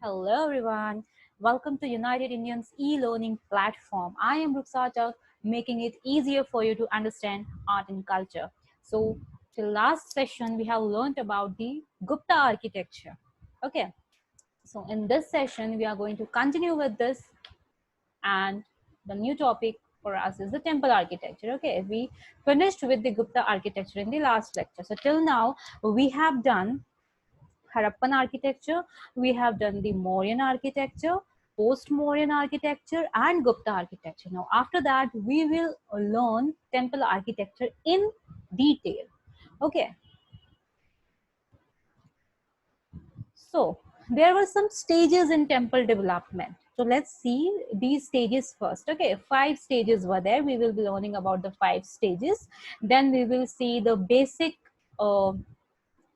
Hello everyone. Welcome to United Indians e-learning platform. I am Ruksata, making it easier for you to understand art and culture. So, till last session we have learned about the Gupta architecture. Okay. So in this session we are going to continue with this, and the new topic for us is the temple architecture. Okay, we finished with the Gupta architecture in the last lecture. So till now we have done Harappan architecture, we have done the Mauryan architecture, post-Mauryan architecture, and Gupta architecture. Now, after that, we will learn temple architecture in detail. Okay, so there were some stages in temple development. So let's see these stages first. Okay, 5 stages were there. We will be learning about the 5 stages. Then we will see the basic uh,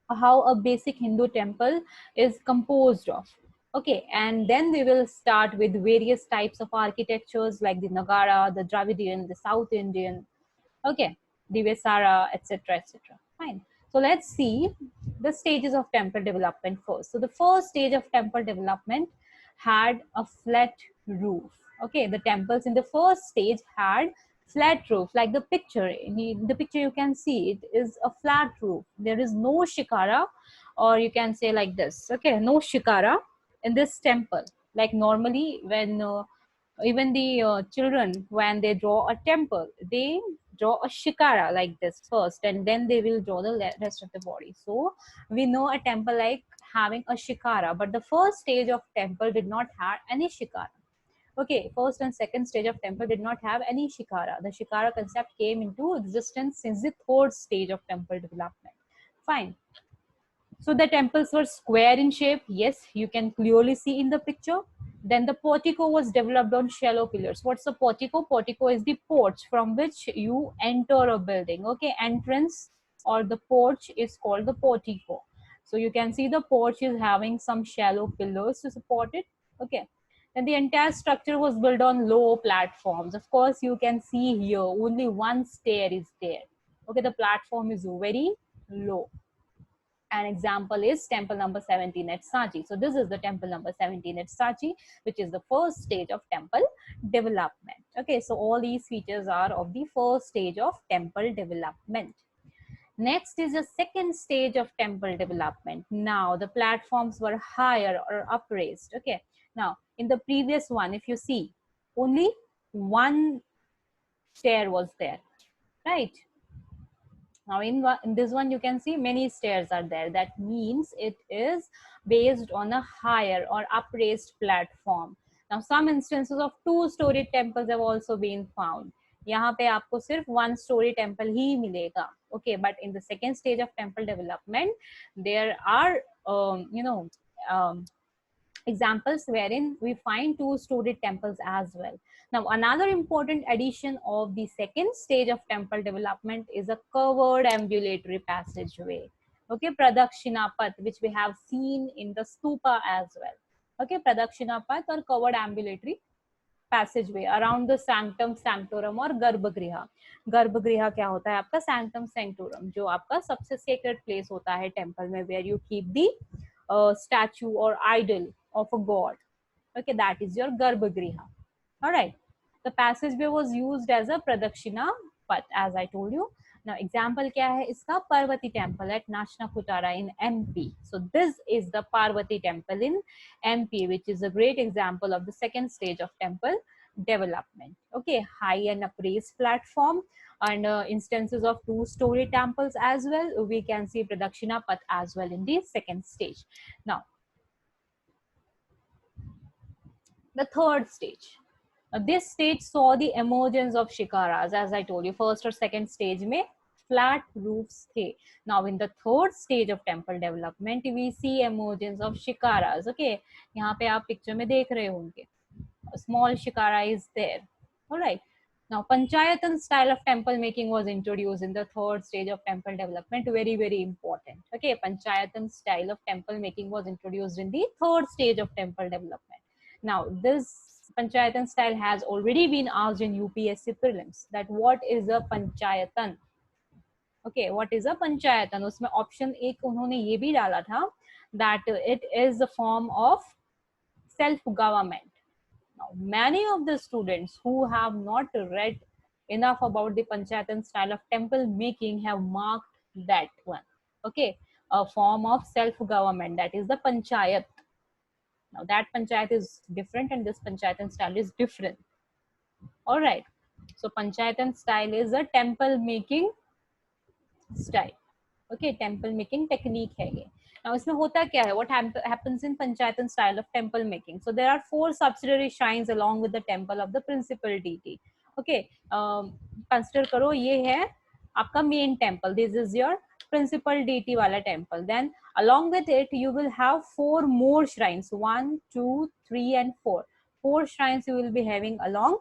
how a basic Hindu temple is composed of. Okay, and then we will start with various types of architectures like the Nagara, the Dravidian, the South Indian, okay, the Vesara, etc., etc. Fine. So let's see the stages of temple development first. So the first stage of temple development had a flat roof. Okay, the temples in the first stage had flat roof, like the picture. In the picture you can see it is a flat roof. There is no shikara, or you can say like this. Okay, no shikara in this temple. Like normally when even the children, when they draw a temple, they draw a shikara like this first, and then they will draw the rest of the body. So we know a temple like having a shikara, but the first stage of temple did not have any shikara. Okay, first and second stage of temple did not have any shikara. The shikara concept came into existence since the third stage of temple development. Fine. So the temples were square in shape. Yes, you can clearly see in the picture. Then the portico was developed on shallow pillars. What's the portico? Portico is the porch from which you enter a building. Okay, entrance or the porch is called the portico. So you can see the porch is having some shallow pillars to support it. Okay. And the entire structure was built on low platforms. Of course, you can see here only one stair is there. Okay, the platform is very low. An example is temple number 17 at Saji. So this is the temple number 17 at Saji, which is the first stage of temple development. Okay, so all these features are of the first stage of temple development. Next is the second stage of temple development. Now the platforms were higher or upraised. Okay, now in the previous one, if you see, only one stair was there, right? Now in this one, you can see many stairs are there. That means it is based on a higher or upraised platform. Now some instances of two-story temples have also been found. यहाँ पे आपको सिर्फ one story temple ही मिलेगा. Okay, but in the second stage of temple development, there are examples wherein we find two-story temples as well. Now, another important addition of the second stage of temple development is a covered ambulatory passageway. Okay, Pradakshina Path, which we have seen in the stupa as well. Okay, Pradakshina Path or covered ambulatory passageway around the sanctum sanctorum or garbhagriha. Garbhagriha क्या होता है आपका? sanctum sanctorum, जो आपका सबसे sacred place होता है temple में, where you keep the statue or idol of a god. Okay, that is your garbhagriha. All right. The passageway was used as a pradakshina path, as I told you. Now, example क्या है इसका? Parvati temple at Nashna Kutara in MP. So this is the Parvati temple in MP, which is a great example of the second stage of temple development. Okay, high and upraised platform, and instances of two-story temples as well. We can see Pradakshina path as well in the second stage. Now, the third stage. This stage saw the emergence of shikaras, as I told you. First or second stage में flat roofs थे. Now in the third stage of temple development, we see emergence of shikaras. Okay, यहाँ पे आप picture में देख रहे होंगे. A small shikara is there. All right. Now, Panchayatan style of temple making was introduced in the third stage of temple development. Very, very important. Okay, Panchayatan style of temple making was introduced in the third stage of temple development. Now, this Panchayatan style has already been asked in UPSC prelims, that what is a Panchayatan? Okay, what is a Panchayatan? उसमें option एक उन्होंने ये भी डाला था that it is a form of self-government. Now, many of the students who have not read enough about the Panchayatan style of temple making have marked that one. Okay, a form of self-government, that is the Panchayat. Now, that Panchayat is different and this Panchayatan style is different. All right. So, Panchayatan style is a temple making style. Okay, temple making technique है ये. Now इसमें होता क्या है? What happens in Panchayatan style of temple making? So there are 4 subsidiary shrines along with the temple of the principal deity. Okay, consider करो ये है आपका main temple. This is your principal deity वाला temple. Then along with it you will have 4 more shrines. 1, 2, 3 and 4. 4 shrines you will be having along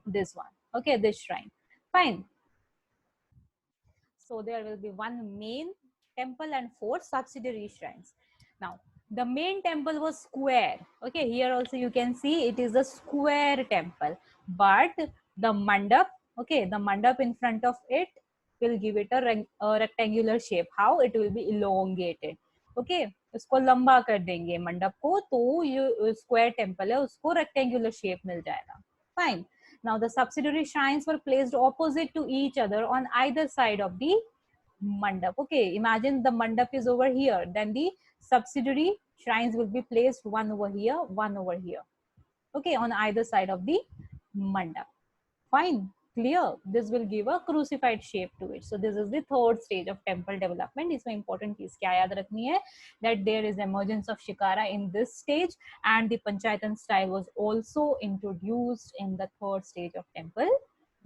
this one. Okay, this shrine. Fine. So there will be 1 main temple and 4 subsidiary shrines. Now, the main temple was square. Okay, here also you can see it is a square temple. But the mandap, okay, the mandap in front of it will give it a rectangular shape. How? It will be elongated. Okay, उसको लंबा कर देंगे मंडप को, तो ये square temple है उसको रेक्टेंगुलर शेप मिल जाएगा. Fine. Now the subsidiary shrines were placed opposite to each other on either side of the mandap. Okay, imagine the mandap is over here, then the subsidiary shrines will be placed one over here, one over here. Okay, on either side of the mandap. Fine, clear. This will give a crucified shape to it. So this is the 3rd stage of temple development. इसमें important चीज क्या याद रखनी है? That there is emergence of Shikara in this stage, and the Panchayatan style was also introduced in the 3rd stage of temple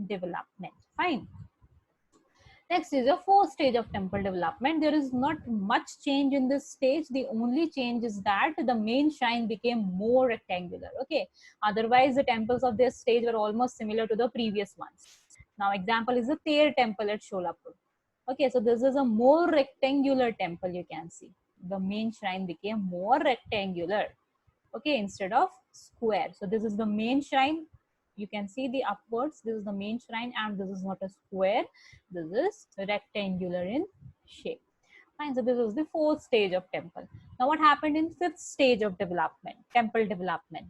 development. Fine. Next is a 4th stage of temple development. There is not much change in this stage. The only change is that the main shrine became more rectangular. Okay. Otherwise, the temples of this stage were almost similar to the previous ones. Now, example is the Ter temple at Sholapur. Okay, so this is a more rectangular temple, you can see. The main shrine became more rectangular. Okay, instead of square. So this is the main shrine. You can see the upwards. This is the main shrine, and this is not a square. This is rectangular in shape. Fine. So this is the 4th stage of temple. Now what happened in 5th stage of development, temple development?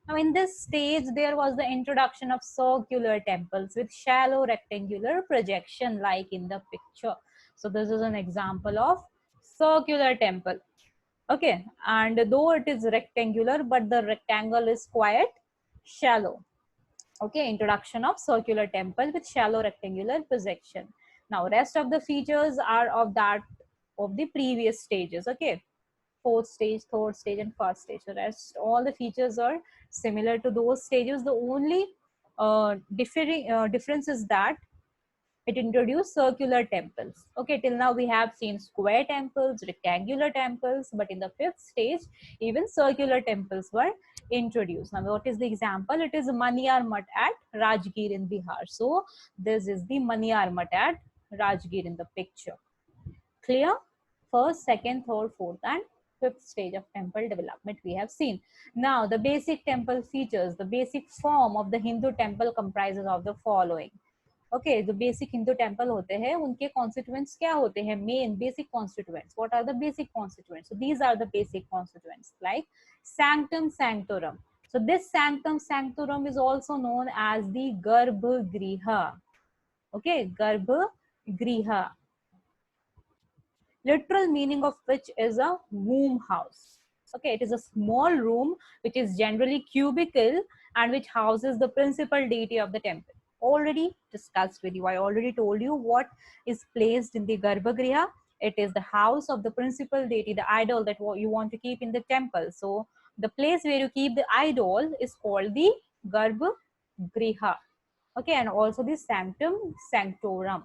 Now in this stage, there was the introduction of circular temples with shallow rectangular projection like in the picture. So this is an example of circular temple. Okay, and though it is rectangular, but the rectangle is quite shallow. Okay, introduction of circular temple with shallow rectangular projection. Now rest of the features are of that of the previous stages. Okay, 4th stage, 3rd stage and 1st stage. The rest all the features are similar to those stages. The only difference is that it introduced circular temples. Okay, till now we have seen square temples, rectangular temples, but in the 5th stage, even circular temples were introduced. Now, what is the example? It is Maniyar Mutt at Rajgir in Bihar. So, this is the Maniyar Mutt at Rajgir in the picture. Clear? 1st, 2nd, 3rd, 4th and 5th stage of temple development we have seen. Now, the basic temple features, the basic form of the Hindu temple comprises of the following. Okay, the basic Hindu temple होते हैं, उनके constituents क्या होते हैं? Main basic constituents. What are the basic constituents? So these are the basic constituents like sanctum sanctorum. So this sanctum sanctorum is also known as the Garbhagriha. Okay, Garbhagriha. Literal meaning of which is a womb house. Okay, it is a small room which is generally cubical and which houses the principal deity of the temple. Already discussed with you. I already told you what is placed in the Garbhagriha. It is the house of the principal deity, the idol that you want to keep in the temple. So the place where you keep the idol is called the Garbhagriha. Okay, and also the sanctum sanctorum.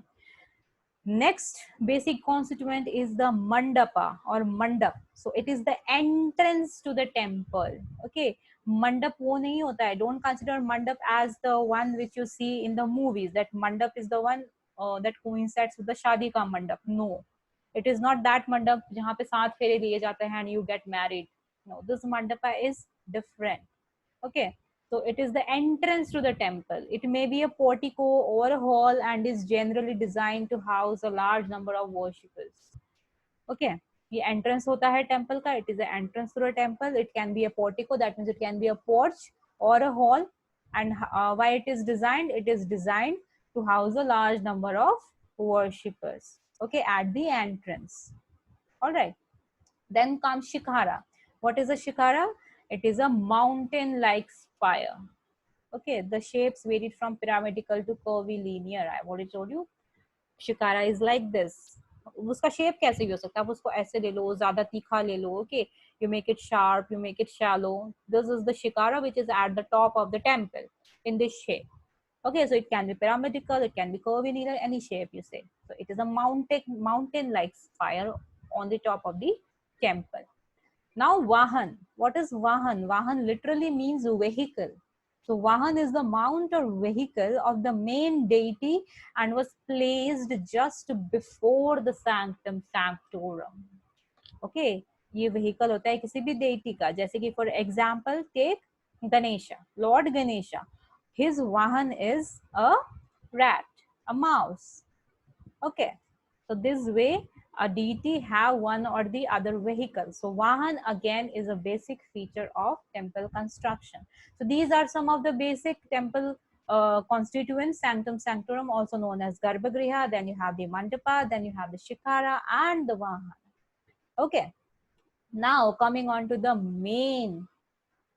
Next basic constituent is the mandapa or mandap. So it is the entrance to the temple. Okay, mandap wo nahi hota hai. Don't consider mandap as the one which you see in the movies. That mandap is the one that coincides with the shadi ka mandap. No, it is not that mandap jahan pe saath fere liye jate hain and you get married. No, this mandapa is different. Okay, so it is the entrance to the temple. It may be a portico or a hall and is generally designed to house a large number of worshippers. Okay. ये entrance होता है temple का. It is entrance to a temple. It can be a portico, that means it can be a porch or a hall. And why it is designed? It is designed to house a large number of worshippers, okay, at the entrance. All right. Then comes shikhara. What is a shikhara? It is a mountain like spire. Okay, the shapes varied from pyramidal to curvilinear. I have already told you shikara is like this. उसका shape कैसे भी हो सकता है, आप उसको ऐसे ले लो, ज्यादा तीखा ले लो, okay, you make it sharp, you make it shallow. This is the shikhara which is at the top of the temple in this shape. Okay, so it can be pyramidal, it can be curvilinear, any shape you say. So it is a mountain like spire on the top of the temple. Now Vahan. What is Vahan? Vahan literally means vehicle. So Vahan is the mount or vehicle of the main deity and was placed just before the sanctum sanctorum. Okay, ये vehicle होता है किसी भी deity का, जैसे कि for example take Ganesha, Lord Ganesha. His Vahan is a rat, a mouse. Okay, so this way a deity have one or the other vehicle. So Vahan again is a basic feature of temple construction. So these are some of the basic temple constituents. Sanctum sanctorum, also known as Garbhagriha, then you have the Mandapa, then you have the Shikhara and the Vahan. Okay, now coming on to the main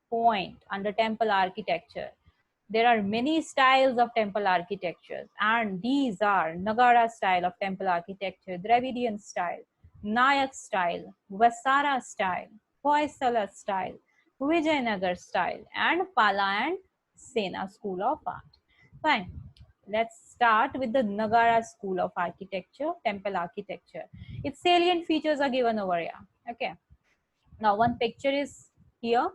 point under temple architecture. There are many styles of temple architecture, and these are Nagara style of temple architecture, Dravidian style, Nayak style, Vasara style, Hoysala style, Vijayanagar style, and Pala and Sena school of art. Fine. Let's start with the Nagara school of architecture, temple architecture. Its salient features are given over here. Okay. Now one picture is here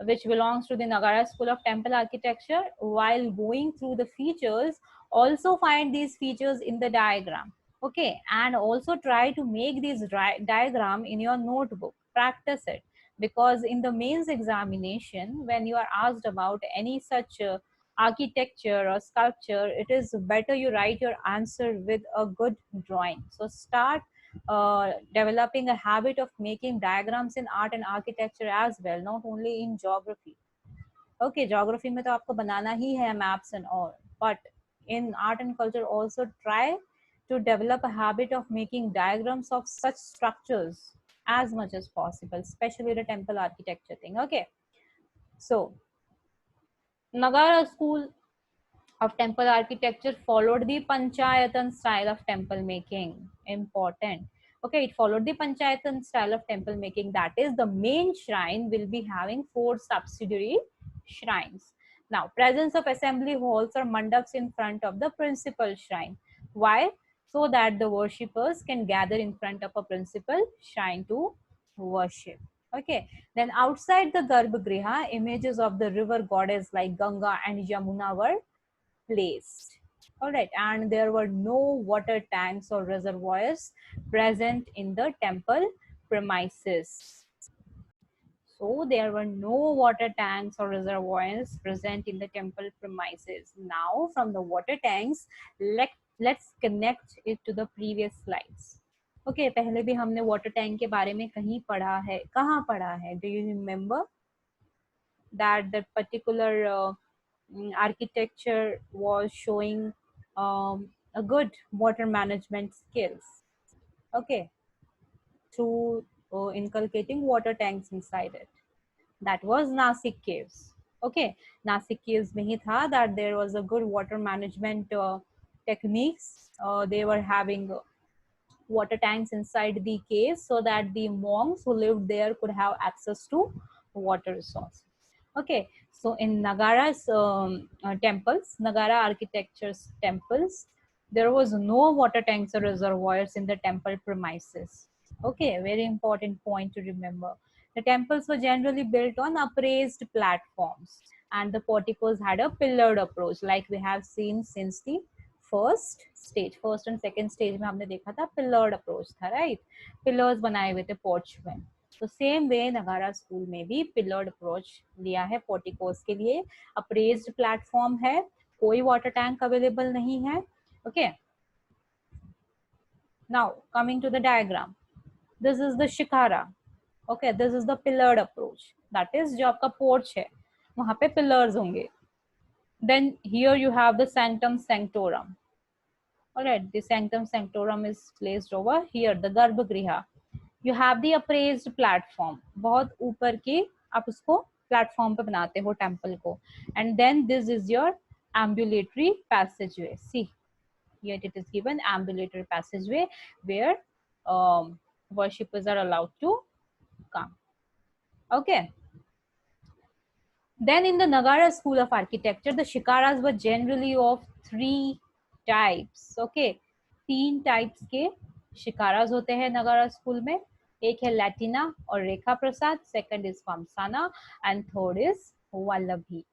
which belongs to the Nagara school of temple architecture. While going through the features, also find these features in the diagram. Okay, and also try to make this diagram in your notebook. Practice it, because in the mains examination, when you are asked about any such architecture or sculpture, it is better you write your answer with a good drawing. So start developing a habit of making diagrams in art and architecture as well, not only in geography. Okay, geography में तो आपको बनाना ही है maps and all, but in art and culture also try to develop a habit of making diagrams of such structures as much as possible, especially the temple architecture thing. Okay, so Nagara school of temple architecture followed the Panchayatan style of temple making. Important. Okay, it followed the Panchayatan style of temple making. That is, the main shrine will be having 4 subsidiary shrines. Now, presence of assembly halls or mandaps in front of the principal shrine. Why? So that the worshippers can gather in front of a principal shrine to worship. Okay, then outside the Garbhagriha, images of the river goddess like Ganga and Yamuna were placed. All right, and there were no water tanks or reservoirs present in the temple premises. So there were no water tanks or reservoirs present in the temple premises. Now from the water tanks, let's connect it to the previous slides. Okay, पहले भी हमने water tank के बारे में कहीं पढ़ा है, कहाँ पढ़ा है? Do you remember that that particular architecture was showing a good water management skills, okay, through inculcating water tanks inside it? That was Nasik caves. Okay, Nasik caves mein hi tha that there was a good water management techniques. They were having water tanks inside the caves so that the monks who lived there could have access to water resources. Okay, so in Nagara's temples, Nagara architecture's temples, there was no water tanks or reservoirs in the temple premises. Okay, very important point to remember. The temples were generally built on upraised platforms, and the porticos had a pillared approach, like we have seen since the first stage. First and second stage में हमने देखा था pillared approach था, right? Pillars बनाए हुए थे porch में. तो सेम वे नगारा स्कूल में भी पिलर्ड अप्रोच लिया है पोर्टिकोस के लिए. अप्रेज्ड प्लेटफॉर्म है, कोई वाटर टैंक अवेलेबल नहीं है. Okay, now coming to the diagram. This is the shikara. Okay, this is the pillared approach. That is जो आपका porch है, वहाँ पे pillars होंगे. Then here you have the sanctum sanctorum. Alright, the sanctum sanctorum is placed over here, the garbhagriha. You have the appraised platform. बहुत ऊपर की आप उसको प्लेटफॉर्म पे बनाते हो टेम्पल को. And then this is your ambulatory passageway. See, here it is given ambulatory passageway where worshippers are allowed to come. Okay. Then in the Nagara school of architecture, the shikaras were generally of 3 types. Okay, 3 types के shikaras होते हैं नगारा school में. एक है लैटिना और रेखा प्रसाद, second is famsana, and third is Vallabhi.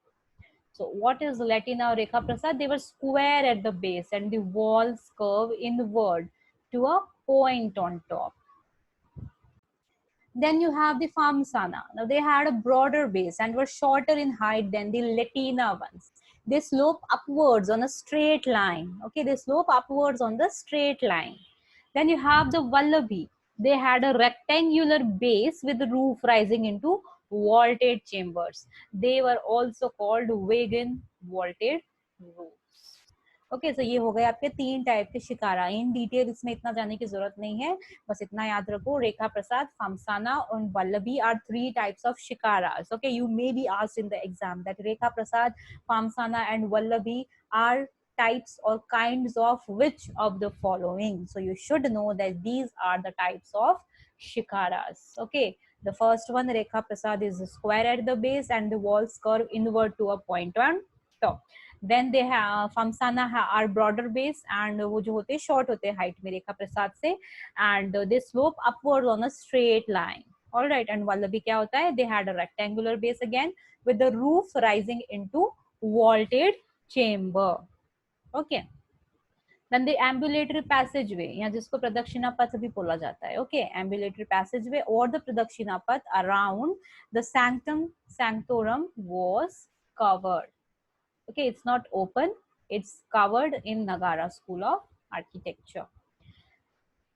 So what is Latina or Rekha Prasad? They were square at the base and the walls curve inward to a point on top. Then you have the Famsana. Now they had a broader base and were shorter in height than the Latina ones. They slope upwards on a straight line. Okay, they slope upwards on the straight line. Then you have the Vallabhi. They had a rectangular base with the roof rising into vaulted chambers. They were also called wagon vaulted roofs. Okay, so ये हो गए आपके 3 type के shikara. In detail इसमें इतना जाने की जरूरत नहीं है, बस इतना याद रखो, रेखा प्रसाद, famsana और Vallabhi are 3 types of shikaras. Okay, you may be asked in the exam that Rekha Prasad, famsana and Vallabhi are types or kinds of which of the following. So you should know that these are the types of shikaras. Okay, the first one, Rekha Prasad, is square at the base and the walls curve inward to a point on top. Then they have famsana are broader base and वो जो होते हैं short होते हैं height में रेखा प्रसाद से, and they slope upward on a straight line. All right, and Vallabhi क्या होता है? They had a rectangular base again with the roof rising into vaulted chamber. Okay. Then the ambulatory passageway, या जिसको प्रदक्षिणा पथ भी बोला जाता है. Okay, ambulatory passageway or the pradakshina path around the sanctum sanctorum was covered. Okay, it's not open, it's covered in Nagara school of architecture.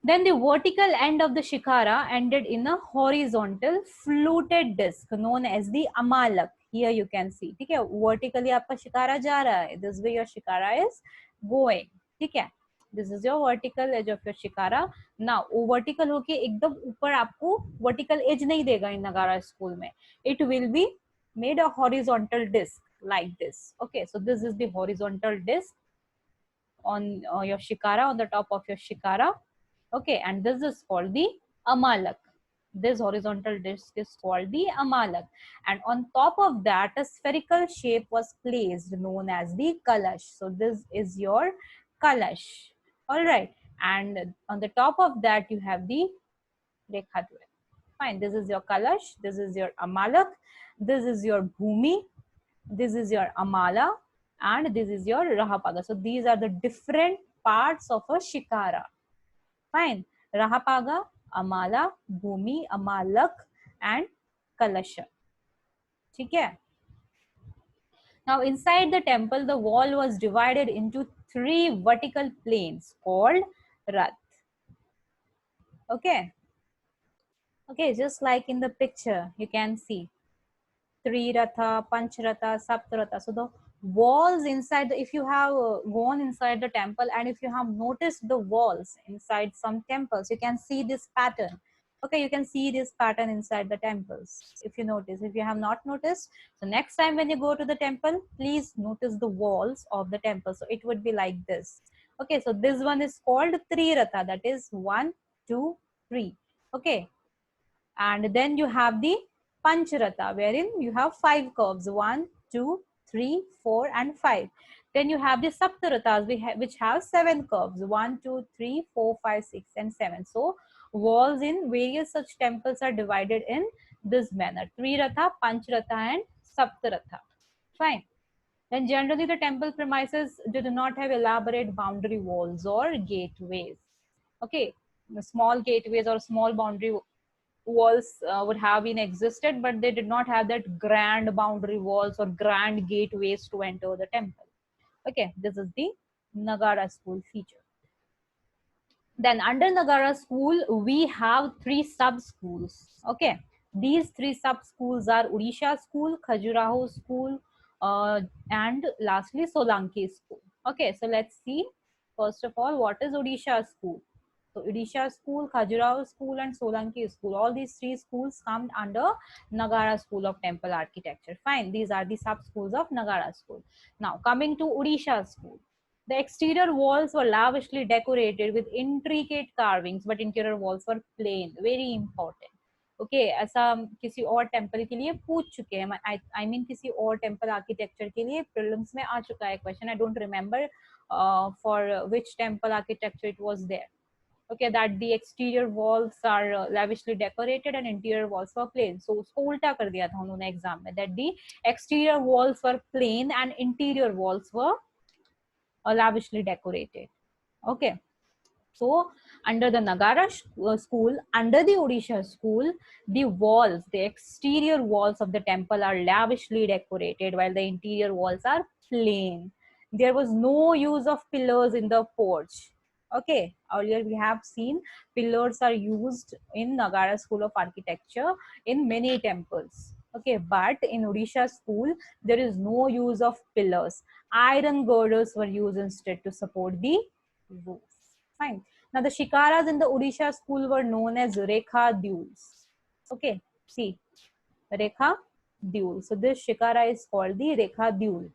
Then the vertical end of the shikara ended in a horizontal fluted disc known as the amalak. Here you can see, ठीक है, vertically आपका शिकारा जा रहा है, this way your shikara is going, ठीक है. This is your vertical edge of your shikara. Now vertical होके एकदम ऊपर आपको vertical edge नहीं देगा in Nagara school में. It will be made a horizontal disc like this. Okay, so this is the horizontal disc on your shikara, on the top of your shikara. Okay, and this is called the amalak. This horizontal disc is called the amalak, and on top of that a spherical shape was placed known as the kalash. So this is your kalash. All right, and on the top of that you have the rekhatva. Fine, this is your kalash, this is your amalak, this is your bhumi, this is your amala, and this is your rahapaga. So these are the different parts of a shikara. Fine, rahapaga, amala, bhumi, amalak, and kalasha. Okay. Now inside the temple, the wall was divided into 3 vertical planes called rath. Okay. Okay, just like in the picture, you can see Triratha, Pancharatha, Saptaratha. So the walls inside, if you have gone inside the temple and if you have noticed the walls inside some temples, you can see this pattern. Okay, you can see this pattern inside the temples. If you notice, if you have not noticed, so next time when you go to the temple, please notice the walls of the temple. So it would be like this. Okay, so this one is called Triratha, that is 1, 2, 3. Okay, and then you have the Pancharatha, wherein you have 5 curves, 1, 2, 3, 4, and 5. Then you have the Saptarathas, which have 7 curves, 1, 2, 3, 4, 5, 6, and 7. So walls in various such temples are divided in this manner: Triratha, Pancharatha, and Saptaratha. Fine. Then generally the temple premises do not have elaborate boundary walls or gateways. Okay, the small gateways or small boundary walls would have been existed, but they did not have that grand boundary walls or grand gateways to enter the temple. Okay, this is the Nagara school feature. Then under Nagara school, we have 3 sub schools. Okay, these 3 sub schools are Odisha school, Khajuraho school, and lastly Solanki school. Okay, so let's see first of all what is Odisha school. So Odisha school, Khajuraho school, and Solanki school. All these 3 schools come under Nagara School of Temple Architecture. Fine, these are the sub schools of Nagara school. Now coming to Odisha school. The exterior walls were lavishly decorated with intricate carvings, but interior walls were plain. Very important. Okay ऐसा किसी और temple के लिए पूछ चुके हैं, I mean किसी और टेम्पल आर्किटेक्चर के लिए प्रीलिम्स में आ चुका है question. I don't remember for which temple architecture it was there. Okay, that the exterior walls are lavishly decorated and interior walls were plain. So उसको उल्टा कर दिया था उन्होंने एग्जाम में, that the exterior walls were plain and interior walls were lavishly decorated. Okay, so under the Nagara school, under the Odisha school, the walls, the exterior walls of the temple are lavishly decorated while the interior walls are plain. There was no use of pillars in the porch. Okay, earlier we have seen pillars are used in Nagara school of architecture in many temples. Okay, but in Odisha school, there is no use of pillars. Iron girders were used instead to support the roof. Fine. Now the shikaras in the Odisha school were known as Rekha Dules. Okay, see, Rekha Dule. So this shikara is called the Rekha Dule.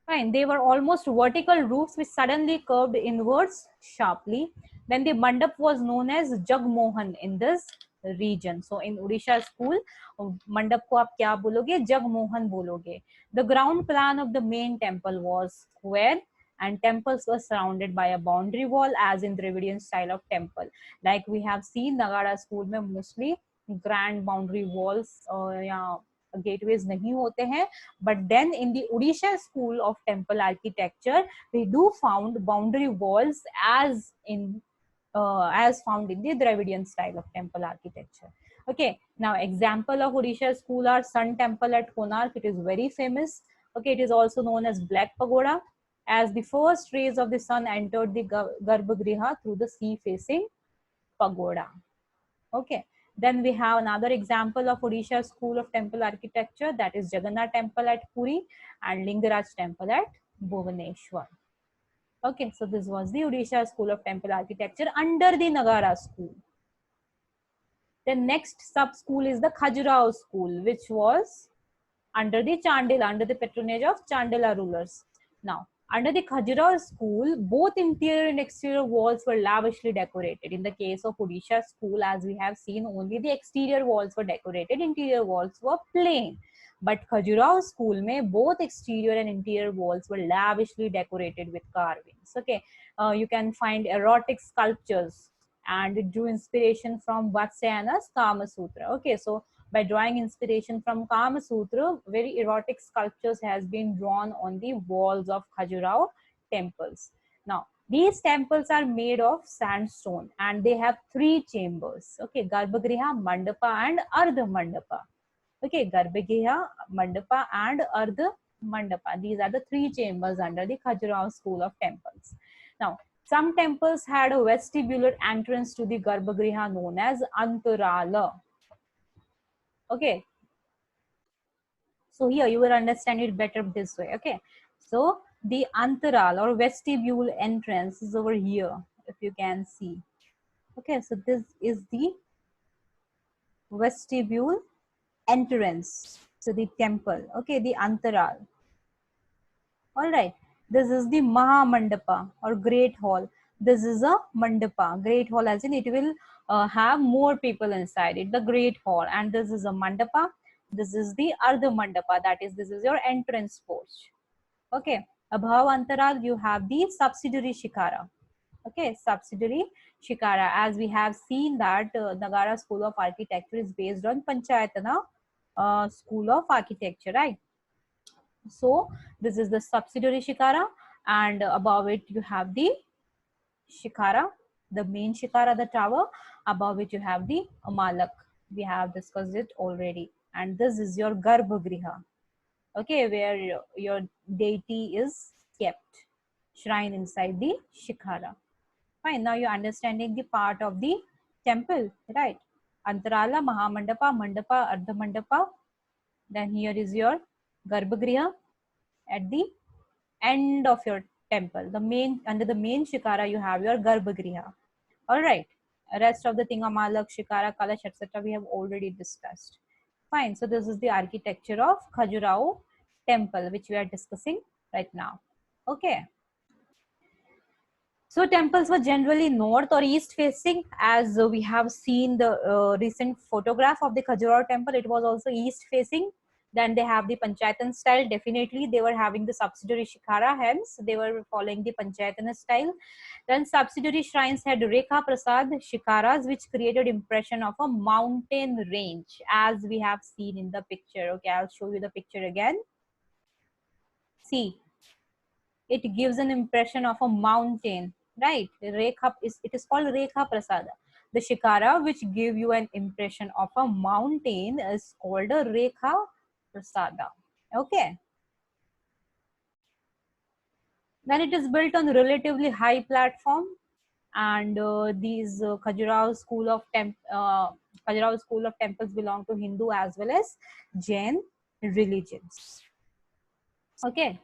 Fine. They were almost vertical roofs which suddenly curved inwards sharply. Then the mandap was known as Jagmohan in this region. So in Odisha school, mandap ko aap kya bologe? Jagmohan bologe. The ground plan of the main temple was square and temples were surrounded by a boundary wall as in Dravidian style of temple. Like we have seen Nagara school mein mostly grand boundary walls या gateways नहीं होते हैं. But then in the Odisha school of temple architecture, we do found boundary walls as found in the Dravidian style of temple architecture. Okay, now example of Odisha school are Sun Temple at Konark. It is very famous. Okay, it is also known as Black Pagoda, as the first rays of the sun entered the Garbhagriha through the sea-facing pagoda. Okay, then we have another example of Odisha school of temple architecture, that is Jagannath temple at Puri and Lingaraj temple at Bhubaneswar. Okay, so this was the Odisha school of temple architecture under the Nagara school. The next sub school is the Khajuraho school, which was under the Chandela, under the patronage of Chandela rulers. Now, under the Khajuraho school, both interior and exterior walls were lavishly decorated. In the case of Odisha school, as we have seen, only the exterior walls were decorated, interior walls were plain. But Khajuraho school mein both exterior and interior walls were lavishly decorated with carvings. Okay, you can find erotic sculptures, and it drew inspiration from Vatsyayana's Kama Sutra. Okay, so by drawing inspiration from Kama Sutra, very erotic sculptures has been drawn on the walls of Khajuraho temples. Now, these temples are made of sandstone and they have 3 chambers. Okay, Garbhagriha, Mandapa and Ardha Mandapa. Okay, Garbhagriha, Mandapa and Ardha Mandapa. These are the 3 chambers under the Khajuraho school of temples. Now, some temples had a vestibular entrance to the Garbhagriha known as Antarala. Okay, so here you will understand it better this way. Okay, so the antaral or vestibule entrance is over here, if you can see. Okay, so this is the vestibule entrance to the temple. Okay, the antaral. All right, this is the Maha Mandapa or Great Hall. This is a Mandapa, Great Hall, as in it will have more people inside it, the Great Hall. And this is a Mandapa. This is the Ardha Mandapa, that is, this is your entrance porch. Okay, above Antaral, you have the subsidiary Shikara. Okay, subsidiary Shikara, as we have seen that Nagara School of Architecture is based on Panchayatana School of Architecture, right? So this is the subsidiary Shikara, and above it you have the Shikara, the main Shikara, the tower. Above it you have the Amalak. We have discussed it already. And this is your Garbhagriha. Okay, where your deity is kept. shrine inside the Shikhara. Fine. Now you're understanding the part of the temple, right? Antarala, Mahamandapa, Mandapa, Ardhamandapa. Then here is your Garbhagriha at the end of your temple. The main, under the main Shikara, you have your Garbhagriha. All right. Rest of the thing, Amalak, Shikara, Kalash, etc. we have already discussed. Fine. So this is the architecture of Khajuraho temple, which we are discussing right now. Okay. So temples were generally north or east facing, as we have seen the recent photograph of the Khajuraho temple. It was also east facing. Then they have the Panchayatan style. Definitely, they were having the subsidiary Shikhara, hence they were following the Panchayatan style. Then subsidiary shrines had Rekha Prasad Shikharas, which created impression of a mountain range, as we have seen in the picture. Okay, I'll show you the picture again. See, it gives an impression of a mountain, right? Rekha is, it is called Rekha Prasada. The Shikara, which give you an impression of a mountain, is called a Rekha Prasada. Okay. Then it is built on relatively high platform, and these Khajuraho school of Khajuraho school of temples belong to Hindu as well as Jain religions. Okay.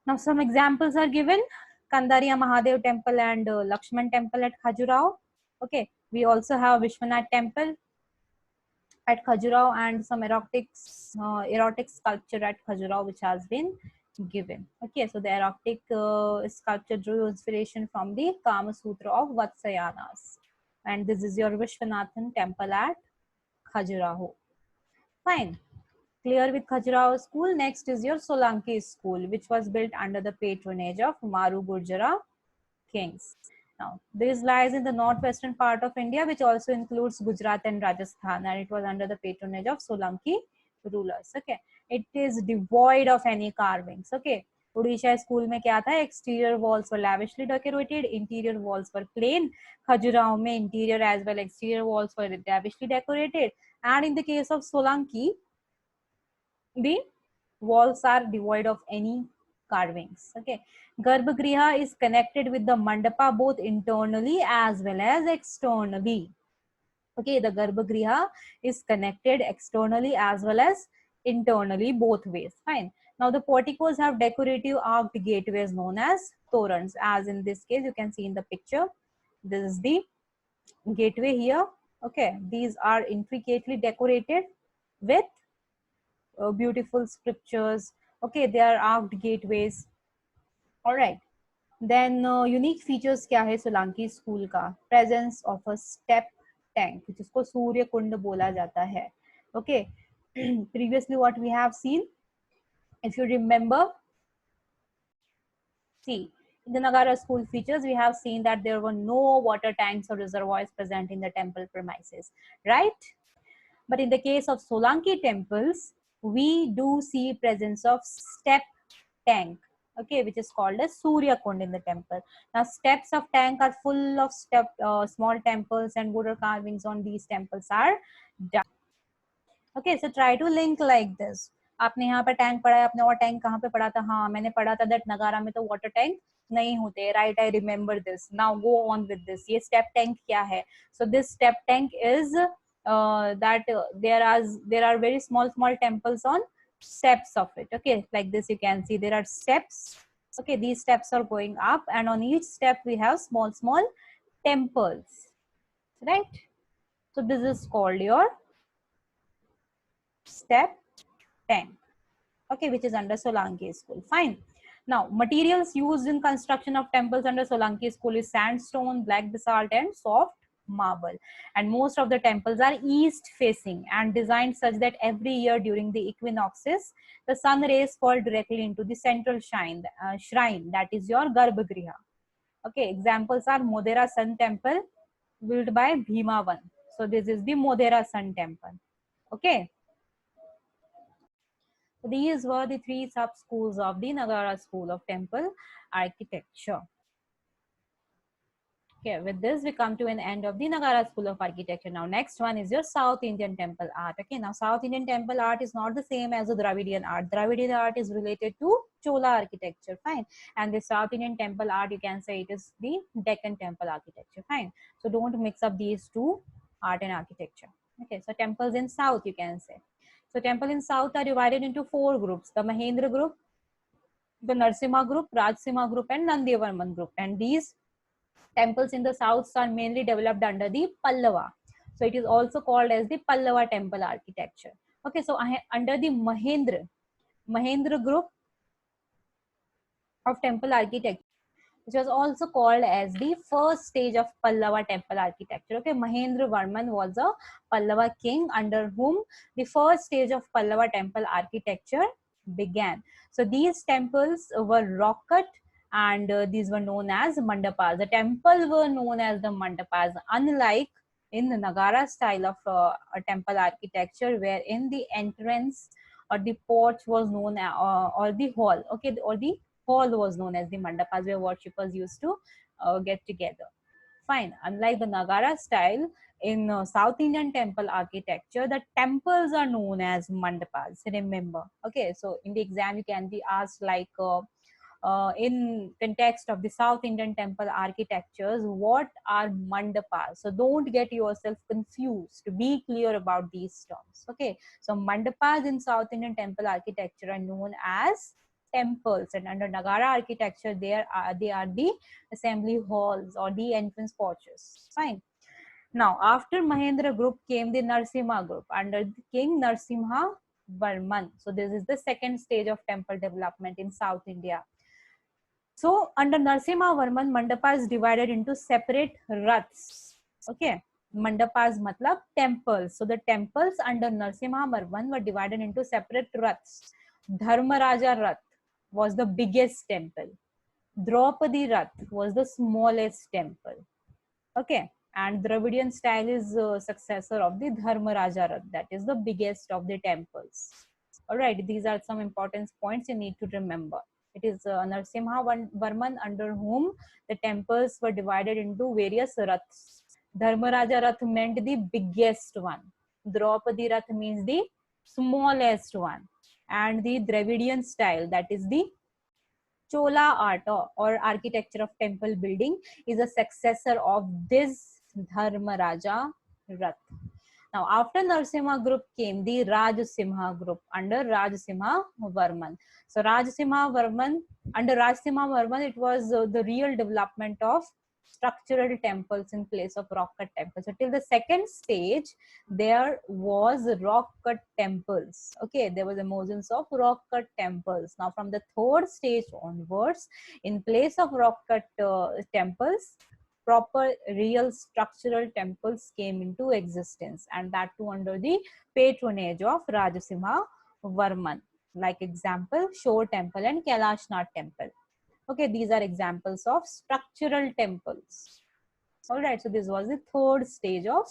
Now some examples are given. Kandariya Mahadev temple and Lakshman temple at Khajuraho. Okay, we also have Vishwanath temple at Khajuraho and some erotic sculpture at Khajuraho which has been given. Okay, so the erotic sculpture drew inspiration from the Kama Sutra of Vatsayanas. And this is your Vishwanathan temple at Khajuraho. Fine. Clear with Khajuraho school. Next is your Solanki school, which was built under the patronage of Maru Gurjara kings. Now, this lies in the northwestern part of India, which also includes Gujarat and Rajasthan, and it was under the patronage of Solanki rulers. Okay, it is devoid of any carvings. Okay, Odisha school में क्या था? Exterior walls were lavishly decorated, interior walls were plain. Khajuraho में interior as well exterior walls were lavishly decorated, and in the case of Solanki, the walls are devoid of any carvings. Okay, Garbhagriha is connected with the mandapa both internally as well as externally. Okay, the Garbhagriha is connected externally as well as internally, both ways. Fine. Now the porticos have decorative arched gateways known as torans, as in this case you can see in the picture. This is the gateway here. Okay, these are intricately decorated with beautiful scriptures. Okay, they are arched gateways. All right. Then unique features क्या है Solanki school का? Presence of a step tank, जिसको सूर्य कुंड बोला जाता है. Okay. Previously, what we have seen, if you remember, see, in the Nagara school features, we have seen that there were no water tanks or reservoirs present in the temple premises, right? But in the case of Solanki temples, we do see presence of step tank, okay, which is called as Surya Kund in the temple. Now, steps of tank are full of small temples, and wooden carvings on these temples are done. Okay, so try to link like this. आपने यहाँ पर tank पढ़ा है, आपने और tank कहाँ पे पढ़ा था? हाँ, मैंने पढ़ा था दैट नगारा में तो वाटर टैंक नहीं होते, right? I remember this. Now go on with this. ये स्टेप टैंक क्या है? So this step tank is that there are very small temples on steps of it. Okay, like this you can see there are steps. Okay, these steps are going up, and on each step we have small temples, right? So this is called your step tank, okay, which is under Solanki school. Fine. Now, materials used in construction of temples under Solanki school is sandstone, black basalt, and soft marble. And most of the temples are east facing and designed such that every year during the equinoxes, the sun rays fall directly into the central shrine, that is your Garbhagriha. Okay, examples are Modhera Sun Temple, built by Bhimavan. So this is the Modhera Sun Temple. Okay. So these were the three sub-schools of the Nagara School of Temple Architecture. Okay, with this we come to an end of the Nagara school of architecture. Now next one is your South Indian temple art. Okay, now South Indian temple art is not the same as the Dravidian art. Dravidian art is related to Chola architecture, fine. And the South Indian temple art, you can say it is the Deccan temple architecture, fine. So don't mix up these two, art and architecture. Okay, so temples in South, you can say. So temple in South are divided into 4 groups: the Mahendra group, the Narsimha group, Rajsimha group, and Nandivarman group. And these temples in the south are mainly developed under the Pallava. So it is also called as the Pallava temple architecture. Okay, so under the Mahendra group of temple architecture, which was also called as the first stage of Pallava temple architecture. Okay, Mahendra Varman was a Pallava king under whom the first stage of Pallava temple architecture began. So these temples were rock cut, and these were known as mandapas. The temples were known as the mandapas, unlike in the Nagara style of a temple architecture, where in the entrance or the porch was known as, or the hall, okay, or the hall was known as the mandapas, where worshippers used to get together. Fine. Unlike the Nagara style, in South Indian temple architecture, the temples are known as mandapas. Remember, okay. So in the exam, you can be asked like, in context of the South Indian temple architectures, what are mandapas? So don't get yourself confused. Be clear about these terms. Okay. So mandapas in South Indian temple architecture are known as temples, and under Nagara architecture, they are the assembly halls or the entrance porches. Fine. Now, after Mahendra group came the Narsimha group under the King Narsimha Varman. So this is the second stage of temple development in South India. So under Narsimha Varman, mandapa is divided into separate raths. Okay, mandapas matlab temples. So the temples under Narsimha Varman were divided into separate raths. Dharmaraja Rath was the biggest temple. Draupadi Rath was the smallest temple. Okay, and Dravidian style is successor of the Dharmaraja Rath, that is the biggest of the temples. All right, these are some important points you need to remember. It is Narsimha Varman under whom the temples were divided into various raths. Dharmaraja Rath meant the biggest one. Draupadi Rath means the smallest one. And the Dravidian style, that is the Chola art or architecture of temple building, is a successor of this Dharmaraja Rath. Now, after Narsimha group came the Rajsimha group under Rajsimha Varman. So, Rajsimha Varman, under Rajsimha Varman, it was the real development of structural temples in place of rock cut temples. So, till the second stage, there was rock cut temples. Okay, there was emergence of rock cut temples. Now, from the third stage onwards, in place of rock cut temples, proper real structural temples came into existence, and that too under the patronage of Rajsimha Varman. Like example, Shore Temple and Kailashnath Temple. Okay, these are examples of structural temples. All right, so this was the third stage of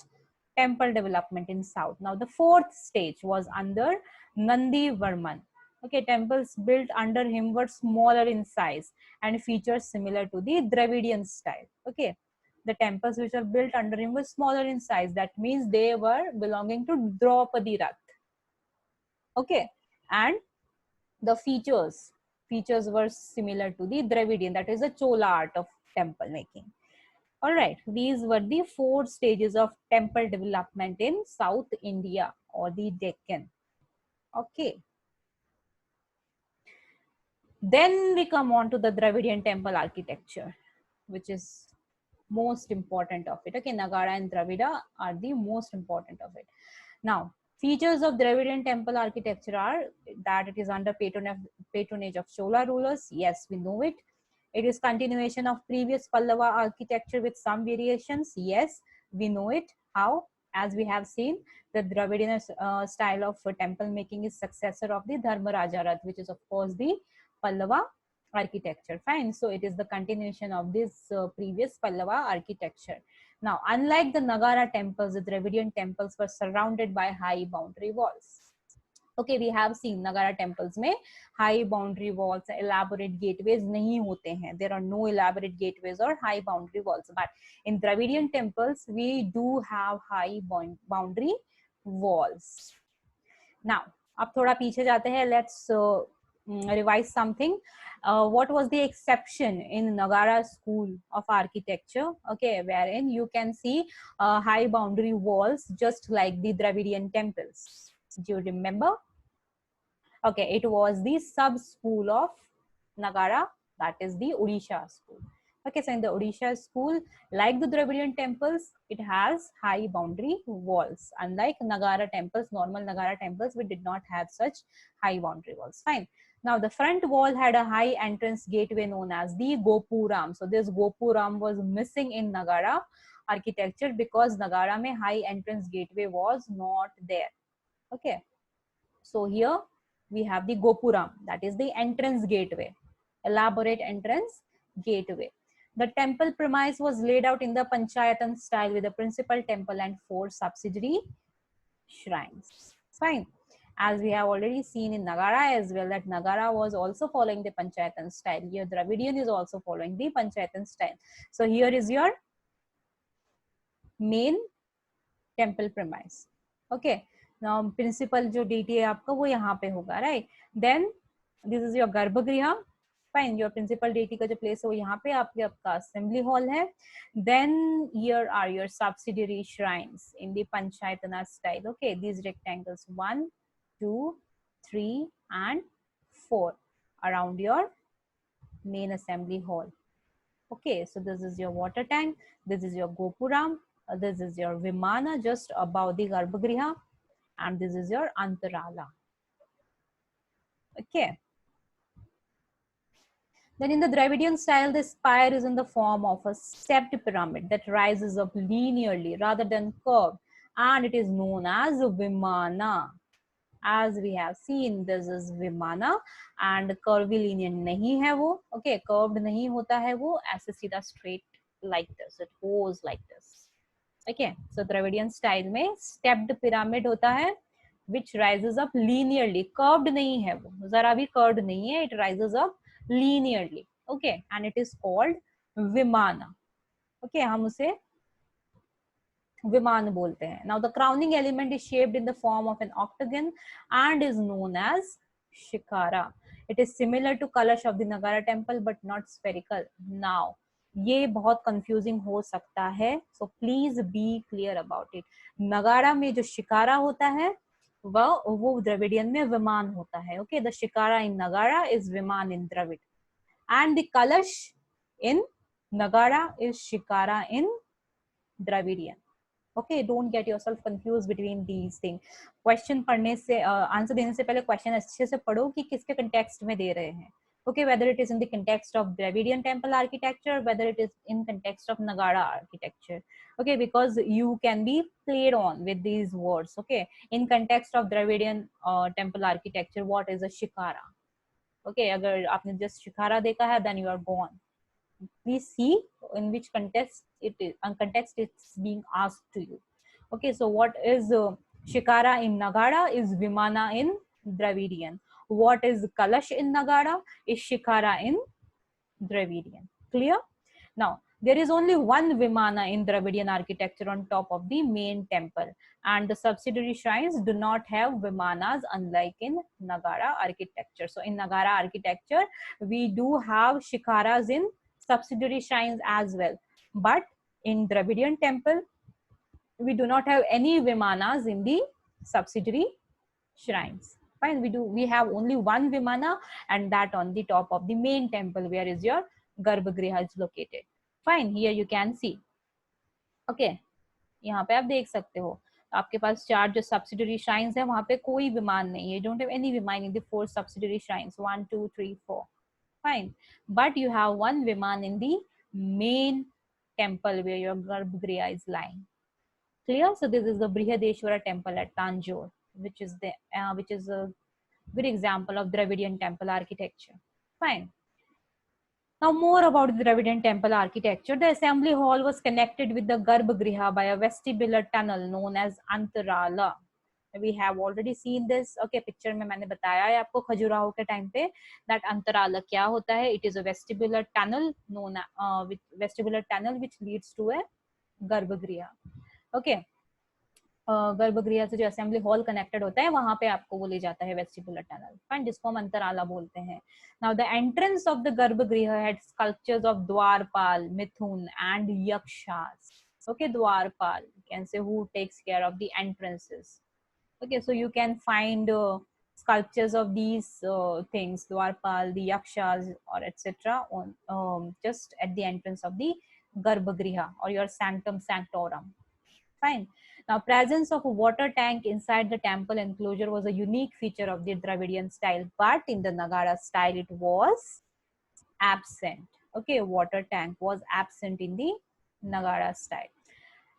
temple development in South. Now the fourth stage was under Nandi Varman. Okay, temples built under him were smaller in size and features similar to the Dravidian style. Okay, the temples which were built under him were smaller in size. That means they were belonging to Draupadi Rath. Okay, and the features were similar to the Dravidian, that is the Chola art of temple making. All right, these were the 4 stages of temple development in South India or the Deccan. Okay. Then we come on to the Dravidian temple architecture, which is most important of it. Okay, Nagara and Dravida are the most important of it. Now, features of Dravidian temple architecture are that it is under patronage of Chola rulers. Yes, we know it. It is continuation of previous Pallava architecture with some variations. Yes, we know it. How? As we have seen, the Dravidian style of temple making is successor of the Dharmaraja Rath, which is of course the Pallava architecture. Fine. So it is the continuation of this previous Pallava architecture. Now, unlike the Nagara temples, the Dravidian temples were surrounded by high boundary walls. Okay, we have seen Nagara temples में high boundary walls, elaborate gateways नहीं होते हैं. There are no elaborate gateways or high boundary walls. But in Dravidian temples, we do have high boundary walls. Now, अब थोड़ा पीछे जाते हैं. Let's revise something. What was the exception in Nagara School of Architecture? Okay, wherein you can see high boundary walls just like the Dravidian temples. Do you remember? Okay, it was the sub school of Nagara, that is the Odisha school. Okay, so in the Odisha school, like the Dravidian temples, it has high boundary walls. Unlike Nagara temples, normal Nagara temples, we did not have such high boundary walls. Fine. Now, the front wall had a high entrance gateway known as the Gopuram. So, this Gopuram was missing in Nagara architecture because Nagara mein high entrance gateway was not there. Okay. So, here we have the Gopuram, that is the entrance gateway, elaborate entrance gateway. The temple premise was laid out in the Panchayatan style with the principal temple and 4 subsidiary shrines. Fine. As we have already seen in Nagara as well, that Nagara was also following the Panchayatan style. Here Dravidian is also following the Panchayatan style. So here is your main temple premise. Okay. Now principal जो deity है आपका वो यहाँ पे होगा, right? Then this is your गर्भगृह. Fine, your principal deity का जो place है वो यहाँ पे आपका assembly hall है. Then here are your subsidiary shrines in the Panchayatana style. Okay, these rectangles 1, 2, 3 and 4 around your main assembly hall. Okay, so this is your water tank, this is your Gopuram, this is your Vimana just above the Garbhagriha, and this is your Antarala. Okay. Then in the Dravidian style, the spire is in the form of a stepped pyramid that rises up linearly rather than curved, and it is known as Vimana. As we have seen, this is Vimana and curvilinear नहीं है वो. Okay, curved नहीं होता है वो, ऐसे सीधा straight like this. It goes like this. Okay, so Dravidian style में stepped pyramid होता है, which rises up linearly. Curved नहीं है वो, जरा भी curved नहीं है. It rises up linearly. Okay, and it is called Vimana. Okay, हम उसे विमान बोलते हैं. Now the crowning element is shaped in the form of an octagon and is known as Shikara. It is similar to Kalash of the Nagara temple but not spherical. Now ये बहुत confusing हो सकता है, so please be clear about it. नगारा में जो शिकारा होता है वो द्रविडियन में विमान होता है. Okay, the Shikara in Nagara is Viman in Dravid, and the Kalash in Nagara is Shikara in Dravidian. Okay, don't get yourself confused between these things. Question पढ़ने से आंसर देने से पहले क्वेश्चन अच्छे से पढ़ो कि किसके कंटेक्स्ट में दे रहे हैं. Okay, whether it is in the context of Dravidian temple architecture, whether it is in context of Nagara architecture. Okay, because you can be played on with these words. Okay, in context of Dravidian temple architecture, what is a shikara? Okay, अगर आपने just shikara देखा है, then you are gone. Please see in which context it is, context it's being asked to you. Okay, so what is Shikara in Nagara is Vimana in Dravidian. What is Kalash in Nagara is Shikara in Dravidian. Clear? Now, there is only one Vimana in Dravidian architecture on top of the main temple, and the subsidiary shrines do not have Vimanas unlike in Nagara architecture. So in Nagara architecture, we do have Shikaras in subsidiary shrines as well, but in Dravidian temple we do not have any Vimanas in the subsidiary shrines. Fine, we have only one Vimana, and that on the top of the main temple where is your Garbhagriha is located. Fine, here you can see. Okay, यहाँ पे आप देख सकते हो आपके पास 4 जो subsidiary shrines है वहाँ पे कोई विमान नहीं है. You don't have any viman in the 4 subsidiary shrines. 1, 2, 3, 4. Fine, but you have one Viman in the main temple where your Garbhagriha is lying. Clear? So this is the Brihadeshwara temple at Tanjore, which is a good example of Dravidian temple architecture. Fine. Now more about the Dravidian temple architecture. The assembly hall was connected with the Garbhagriha by a vestibular tunnel known as Antarala. we have already seen this. Okay, picture में मैंने बताया है आपको खजुराहो के time पे that अंतराला क्या होता है. It is a vestibular tunnel known vestibular tunnel which leads to a गर्भगृह. Okay, गर्भगृह से जो असेंबली हॉल कनेक्टेड होता है वहां पे आपको वो ले जाता है वेस्टिबुलर टनल, फाइन, जिसको हम अंतराला बोलते हैं. Now the entrance of the गर्भगृह हैड स्कल्पचर्स ऑफ द्वारपाल, मिथुन एंड यक्षास. Okay, द्वारपाल, you can say who takes care of the entrances. Okay, so you can find sculptures of these things, Dwarpal, the Yakshas, or etc. on just at the entrance of the Garbhagriha or your sanctum sanctorum. Fine. Now, presence of a water tank inside the temple enclosure was a unique feature of the Dravidian style, but in the Nagara style, it was absent. Okay, water tank was absent in the Nagara style.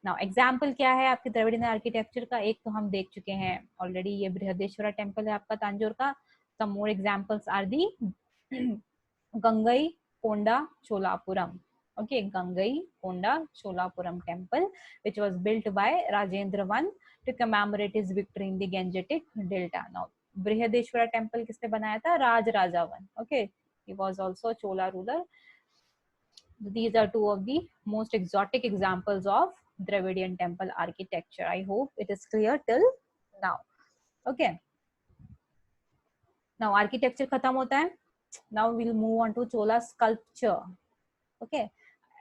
Now example क्या है आपके Dravidian architecture का? एक तो हम देख चुके हैं ऑलरेडी, ये बृहदेश्वरा टेम्पल है आपका तांजोर का. Some more examples are the Gangaikonda Cholapuram. Okay, Gangaikonda Cholapuram temple which was built by Rajendra I to commemorate his victory in the Gangetic Delta. Now Brihadeshwara temple किसने बनाया था? Raj Raja one. Okay, he was also a Chola ruler. These are two of the most exotic examples of Dravidian temple architecture. I hope it is clear till now. Okay. Now architecture khatam hota hai. Now we'll move on to Chola sculpture. Okay.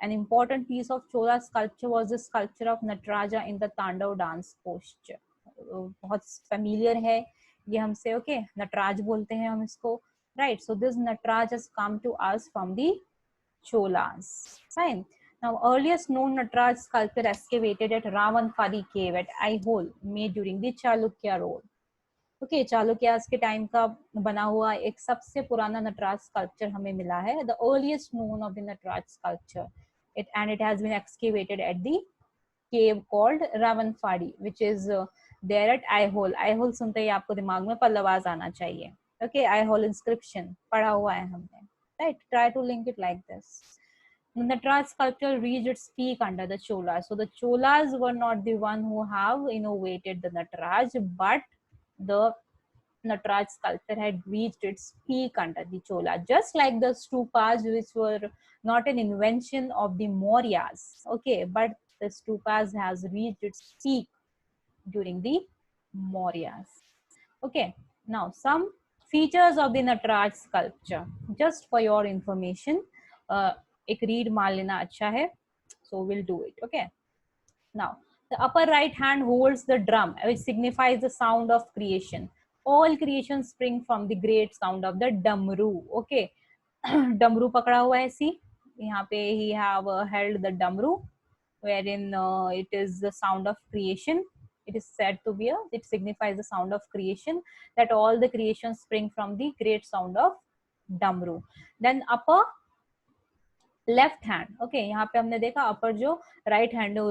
An important piece of Chola sculpture was the sculpture of Nataraja in the Tandav dance posture. बहुत familiar है ये हमसे. Okay, Nataraj बोलते हैं हम इसको. Right. So this Nataraj has come to us from the Cholas. Fine. Now, earliest known Nataraj sculpture excavated at Ravanpadi cave at Aihole, made during the Chalukya rule. Okay, Chalukyas के time का बना हुआ एक सबसे पुराना नटराज स्कल्पचर हमें मिला है. The earliest known of the Nataraj sculpture, it has been excavated at the cave called Ravanpadi, which is there at Aihole. Aihole सुनते ही आपको दिमाग में पल्लवाज आना चाहिए. Okay, Aihole inscription पढ़ा हुआ है हमने. Right, try to link it like this. The Nataraj sculpture reached its peak under the Cholas. So the Cholas were not the one who have innovated the Nataraj, but the Nataraj sculpture had reached its peak under the Chola, just like the stupas, which were not an invention of the Mauryas. Okay, but the stupas has reached its peak during the Mauryas. Okay, now some features of the Nataraj sculpture, just for your information. एक read मान लेना अच्छा है, so we'll do it. Okay, now the upper right hand holds the drum, which signifies the sound of creation. All creations spring from the great sound of the damru. Okay, damru पकड़ा हुआ है, see यहाँ पे he have held the damru, wherein it is the sound of creation. It is said to be it signifies the sound of creation, that all the creations spring from the great sound of damru. Then upper left hand. Okay, यहाँ पे हमने देखा अपर जो right hand है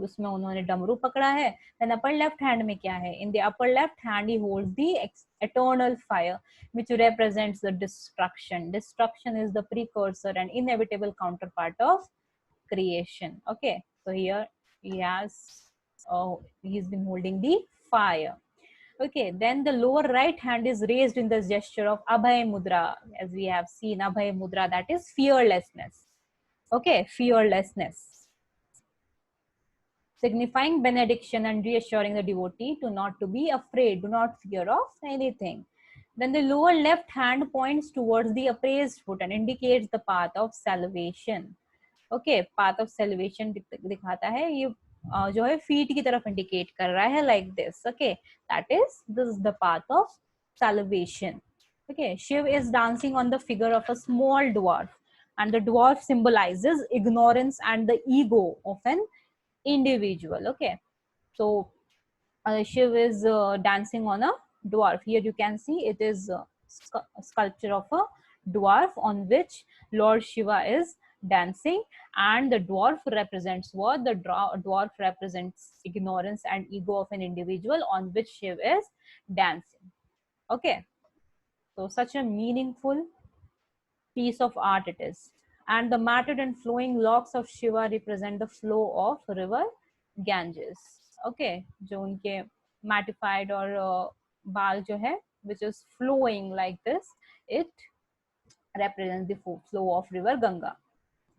उसमें उन्होंने डमरू पकड़ा है. देन अपर लेफ्ट हैंड में क्या है? In the upper left hand he holds the eternal fire, which represents the destruction. Destruction is the precursor and inevitable counterpart of creation. Okay, so here he has he's been holding the fire. Okay, then the lower right hand is raised in the gesture of Abhay Mudra, as we have seen. Abhay Mudra, that is fearlessness. Okay, fearlessness, signifying benediction and reassuring the devotee to not to be afraid, do not fear of anything. Then the lower left hand points towards the upraised foot and indicates the path of salvation. Okay, path of salvation दिखाता है ये जो है feet की तरफ indicate कर रहा है, like this. Okay, this is the path of salvation. Okay, Shiv is dancing on the figure of a small dwarf, and the dwarf symbolizes ignorance and the ego of an individual. Okay, so Shiv is dancing on a dwarf. Here you can see it is a sculpture of a dwarf on which Lord Shiva is dancing, and the dwarf represents what? The dwarf represents ignorance and ego of an individual on which Shiv is dancing. Okay, so such a meaningful piece of art it is. And the matted and flowing locks of Shiva represent the flow of river Ganges. Okay, जो उनके mattified or bal jo hai, which is flowing like this, it represents the flow of river Ganga.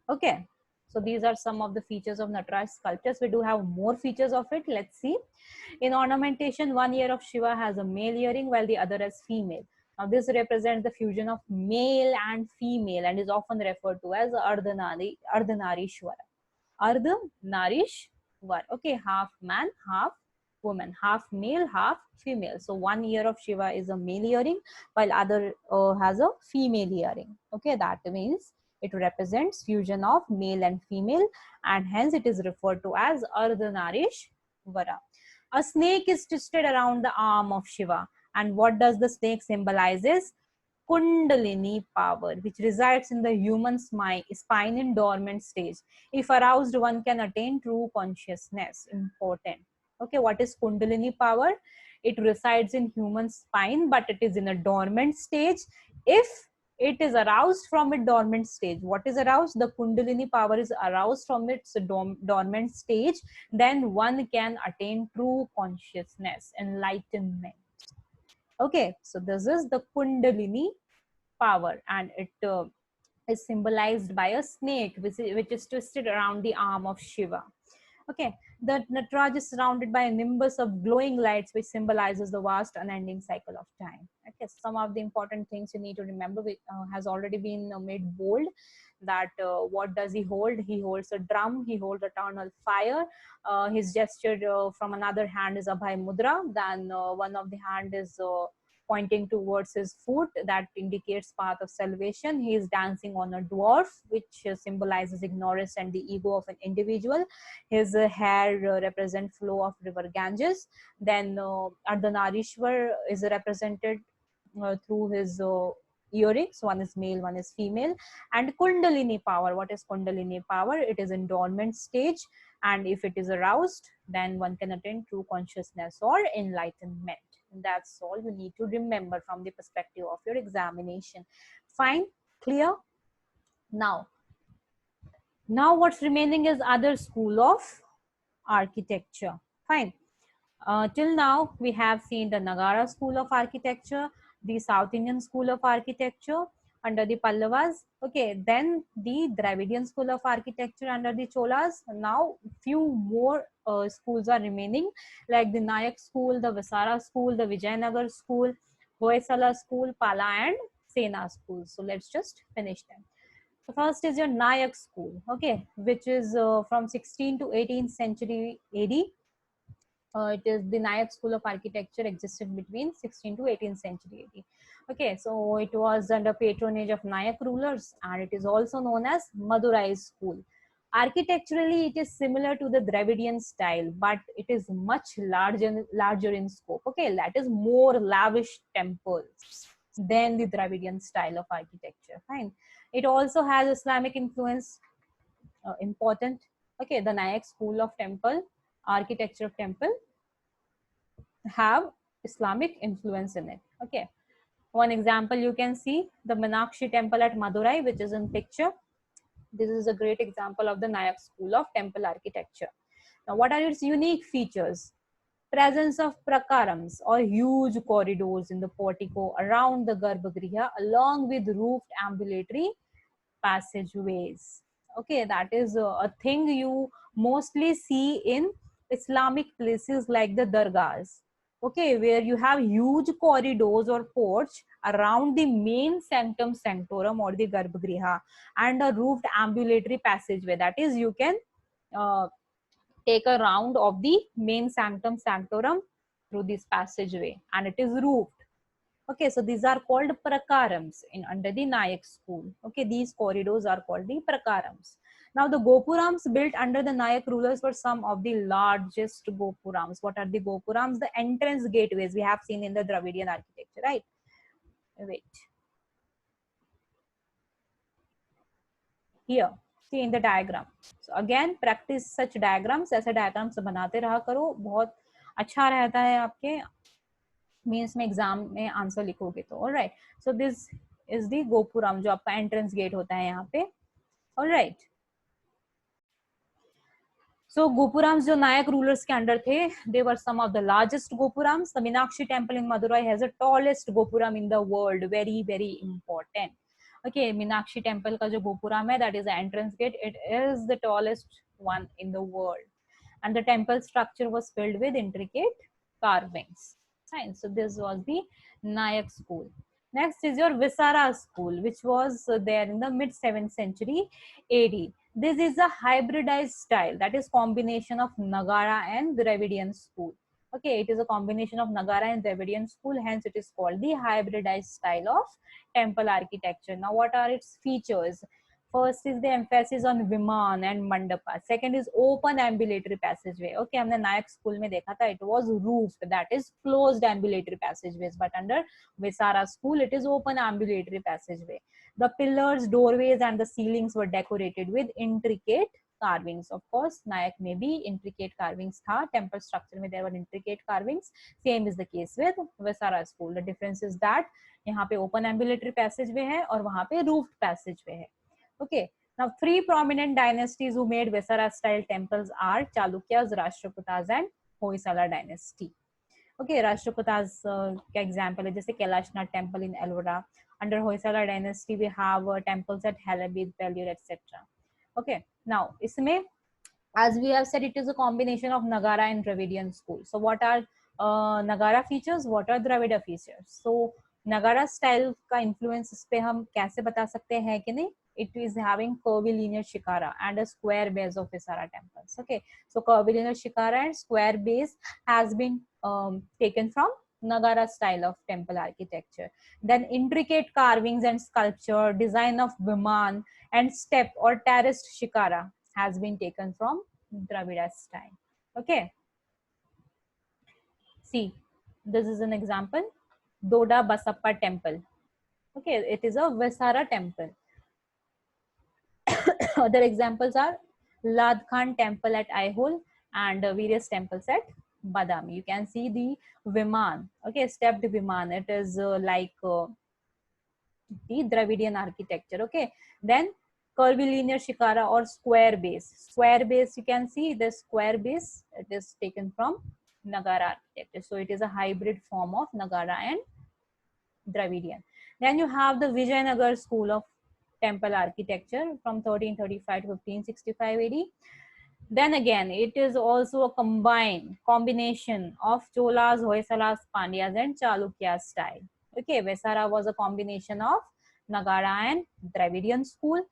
Okay, so these are some of the features of Nataraj sculptures. We do have more features of it. Let's see. In ornamentation, one ear of Shiva has a male earring while the other has female. Now this represents the fusion of male and female and is often referred to as Ardhanarishwara. Ardhanarishwar. Okay, half man, half woman, half male, half female. So one ear of Shiva is a male earring while other has a female earring. Okay, that means it represents fusion of male and female and hence it is referred to as Ardhanarishwara. A snake is twisted around the arm of Shiva, and what does the snake symbolizes? Kundalini power, which resides in the human spine in dormant stage. If aroused, one can attain true consciousness. Important. Okay, what is Kundalini power? It resides in human spine, but it is in a dormant stage. If it is aroused from a dormant stage, what is aroused? The Kundalini power is aroused from its dormant stage, then one can attain true consciousness, enlightenment. Okay, so this is the Kundalini power, and it is symbolized by a snake which is twisted around the arm of Shiva. Okay, the Nataraj is surrounded by a nimbus of glowing lights which symbolizes the vast unending cycle of time. Okay, some of the important things you need to remember has already been made bold, that what does he hold? He holds a drum, he holds eternal fire. His gesture from another hand is Abhay Mudra, then one of the hand is pointing towards his foot, that indicates path of salvation. He is dancing on a dwarf, which symbolizes ignorance and the ego of an individual. His hair represents flow of river Ganges. Then Ardhanarishwar is represented through his earrings. One is male, one is female. And Kundalini power. What is Kundalini power? It is in dormant stage, and if it is aroused, then one can attain true consciousness or enlightenment. That's all you need to remember from the perspective of your examination. Fine, clear? Now what's remaining is other school of architecture. Fine. Till now, we have seen the Nagara school of architecture, the South Indian school of architecture under the Pallavas. Okay, then the Dravidian school of architecture under the Cholas. Now, few more schools are remaining, like the Nayak school, the Visara school, the Vijayanagar school, Hoysala school, Pala and Sena school. So let's just finish them. The first is your Nayak school, okay, which is from 16th to 18th century AD. It is the Nayak school of architecture existed between 16th to 18th century AD. Okay, so it was under patronage of Nayak rulers, and it is also known as Madurai school. Architecturally, it is similar to the Dravidian style, but it is much larger in scope. Okay, that is more lavish temples than the Dravidian style of architecture. Fine. It also has Islamic influence, important. Okay, the Nayak school of temple, architecture of temple, have Islamic influence in it. Okay, one example you can see the Meenakshi temple at Madurai, which is in picture. This is a great example of the Nayak school of temple architecture. Now, what are its unique features? Presence of prakarams or huge corridors in the portico around the Garbhagriha, along with roofed ambulatory passageways. Okay, that is a thing you mostly see in Islamic places like the dargahs. Okay, where you have huge corridors or porch around the main sanctum sanctorum or the Garbhagriha, and a roofed ambulatory passageway. That is, you can take a round of the main sanctum sanctorum through this passageway, and it is roofed. Okay, so these are called prakarams in under the Nayak school. Okay, these corridors are called the prakarams. Now, the gopurams built under the Nayak rulers were some of the largest gopurams. What are the gopurams? The entrance gateways we have seen in the Dravidian architecture, right? Wait. Here, see in the diagram. So again, practice such diagrams. ऐसे diagrams बनाते रहा करो, बहुत अच्छा रहता है आपके means में एग्जाम में आंसर लिखोगे तो. Alright, so this is the gopuram जो आपका एंट्रेंस गेट होता है यहाँ पे. ऑलराइट, So Gopurams जो नायक rulers के अंडर थे, they were some of the largest Gopurams. The Meenakshi temple in Madurai has the tallest Gopuram in the world. Very very important. Okay, Meenakshi temple का जो Gopuram है, that is the entrance gate. It is the tallest one in the world, and the temple structure was filled with intricate carvings. Fine. So this was the Nayak school. Next is your Visara school, which was there in the mid 7th century AD. This is a hybridized style, that is combination of Nagara and Dravidian school. Okay, it is a combination of Nagara and Dravidian school, hence it is called the hybridized style of temple architecture. Now, what are its features? First is the emphasis on Viman and Mandapa. Second is open ambulatory passageway. Okay, हमने नायक school में देखा था, it was roofed, that is closed ambulatory passageways. But under Visara school, it is open ambulatory passageway. The pillars, doorways, and the ceilings were decorated with intricate carvings. Of course, Nayak में भी intricate carvings था. Temple structure में there were intricate carvings. Same is the case with Visara school. The difference is that यहाँ पे open ambulatory passageway है और वहाँ पे roofed passageway है. Okay. Now, three prominent dynasties who made Vesara style temples are Chalukyas, Rashtrakutas, and Hoysala dynasty. Okay, Rashtrakutas का example है जैसे Kailashnath temple in Ellora. Under Hoysala dynasty, we have temples at Halabid, Belur, etc. Okay. Now, इसमें as we have said, it is a combination of Nagara and Dravidian school. So, what are Nagara features? What are Dravida features? So, Nagara style का influence इस पे हम कैसे बता सकते हैं कि नहीं? It is having curvilinear shikara and a square base of Visara temples. Okay, so curvilinear shikara and square base has been taken from Nagara style of temple architecture. Then intricate carvings and sculpture, design of Viman and step or terraced shikara has been taken from Dravida style. Okay. See, this is an example. Doda Basappa temple. Okay, it is a Vesara temple. Other examples are Ladkhan temple at Aihole and various temples at Badami. You can see the Viman. Okay, stepped Viman. It is like the Dravidian architecture. Okay, then curvilinear shikara or square base. Square base, you can see the square base. It is taken from Nagara architecture. So it is a hybrid form of Nagara and Dravidian. Then you have the Vijayanagar school of temple architecture from 1335 to 1565 AD. Then again, it is also a combination of Cholas, Hoysalas, Pandyas, and Chalukya style. Okay, Vesara was a combination of Nagara and Dravidian school,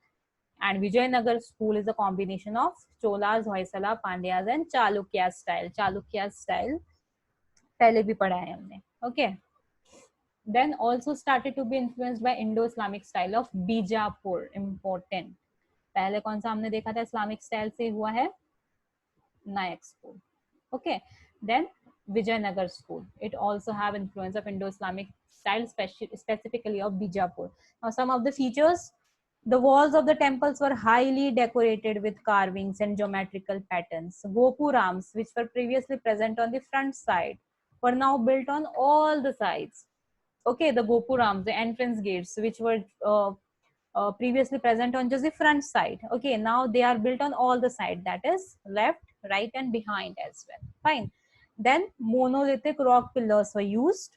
and Vijayanagar school is a combination of Cholas, Hoysala, Pandyas, and Chalukya style. Chalukya style पहले भी पढ़ा है हमने. Okay. Then also started to be influenced by Indo-Islamic style of Bijapur. Important. पहले कौन सा हमने देखा था Islamic style से हुआ है? Nayak school. Okay. Then Vijayanagar school. It also have influence of Indo-Islamic style, specifically of Bijapur. Now some of the features. The walls of the temples were highly decorated with carvings and geometrical patterns. Gopurams, which were previously present on the front side, were now built on all the sides. Okay, the Gopurams, the entrance gates, which were previously present on just the front side. Okay, now they are built on all the sides, that is left, right, and behind as well. Fine. Then monolithic rock pillars were used.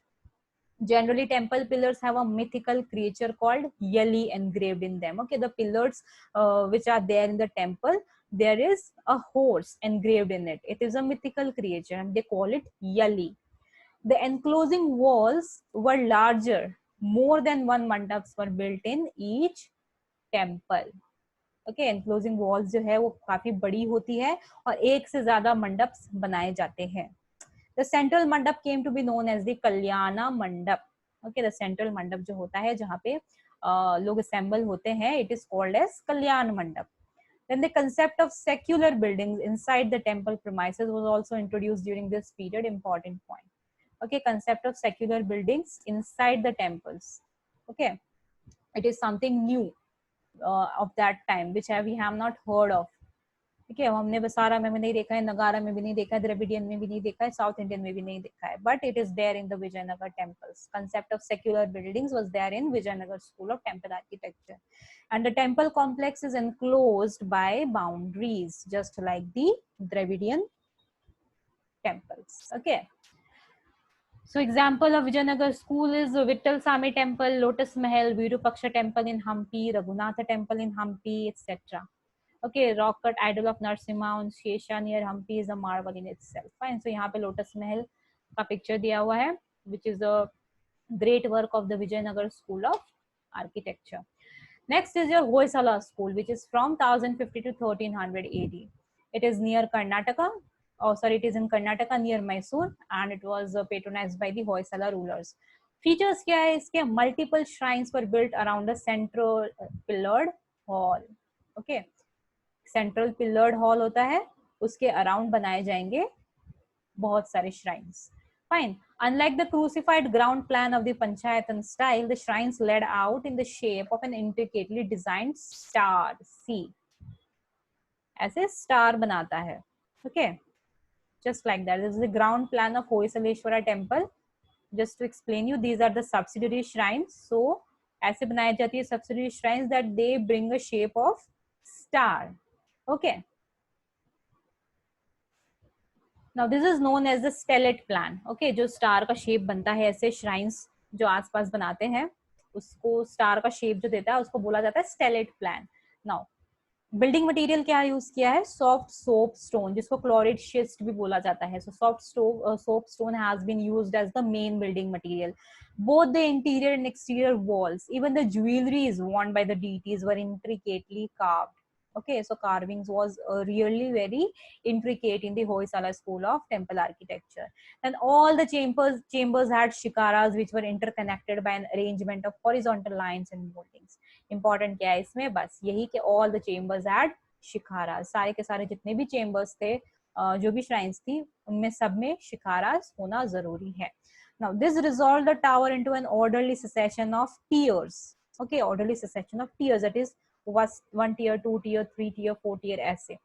Generally, temple pillars have a mythical creature called Yali engraved in them. Okay, the pillars which are there in the temple, there is a horse engraved in it. It is a mythical creature and they call it Yali. The enclosing walls were larger. More than one mandaps were built in each temple. Okay, enclosing walls जो है वो काफी बड़ी होती है और एक से ज्यादा मंडप बनाए जाते हैं. The central mandap came to be known as the Kalyana Mandap. Okay, the central mandap जो होता है जहाँ पे लोग assemble होते हैं, it is called as Kalyan Mandap. Then the concept of secular buildings inside the temple premises was also introduced during this period. Important point. Okay, concept of secular buildings inside the temples. Okay, it is something new of that time which we have not heard of. ठीक है, हमने बसारा में भी नहीं देखा है, नगारा में भी नहीं देखा है, द्रविडियन में भी नहीं देखा है, साउथ इंडियन में भी नहीं देखा है, but it is there in the Vijayanagar temples. Concept of secular buildings was there in Vijayanagar School of Temple Architecture, and the temple complex is enclosed by boundaries just like the Dravidian temples. Okay, so example of Vijayanagar School is Vittal Sami Temple, Lotus Mahal, Virupaksha Temple in Hampi, Raghunatha Temple in Hampi, etc. Okay, rock cut idol of Narsimha on Shesha near Hampi is a marvel in itself. Fine. So यहाँ पे Lotus Mahal का picture दिया हुआ है, which is a great work of the Vijayanagar School of Architecture. Next is your Hoysala School, which is from 1050 to 1300 AD. It is near Karnataka. Oh, sorry, it is in Karnataka near Mysore, and it was patronized by the Hoysala rulers. Features क्या है इसके? Multiple shrines were built around a central pillared hall. Okay. Central pillared hall होता है, उसके around बनाए जाएंगे बहुत सारे shrines. Fine. Unlike the crucified ground plan of the Panchayatan style, the shrines laid out in the shape of an intricately designed star. See, ऐसे star बनाता है. Okay, just like that. This is the ground plan of Hoysaleshwara temple. Just to explain you, these are the subsidiary shrines. So ऐसे बनाई जाती है subsidiary shrines that they bring a shape of star. Okay. Now this is known as the stellate plan. Okay, जो star का shape बनता है, ऐसे shrines जो आसपास बनाते हैं उसको स्टार का शेप जो देता है उसको बोला जाता है stellate plan. Now building material क्या यूज किया है? सॉफ्ट सोप स्टोन, जिसको क्लोराइड शिस्ट भी बोला जाता है. So soft soap stone has been used as the main building material. Both the interior and exterior walls, even the jewelries worn by the deities were intricately carved. Okay, so carvings was really very intricate in the Hoysala school of temple architecture. And all the chambers had shikaras which were interconnected by an arrangement of horizontal lines and moldings. Important क्या है इसमें? बस यही कि all the chambers had shikaras. सारे के सारे जितने भी chambers थे, जो भी shrines थी, उनमें सब में shikaras होना जरूरी है. Now this resolved the tower into an orderly succession of tiers. Okay, orderly succession of tiers, that is was 1 tier, 2 tier, 3 tier, 4 tier ऐसे.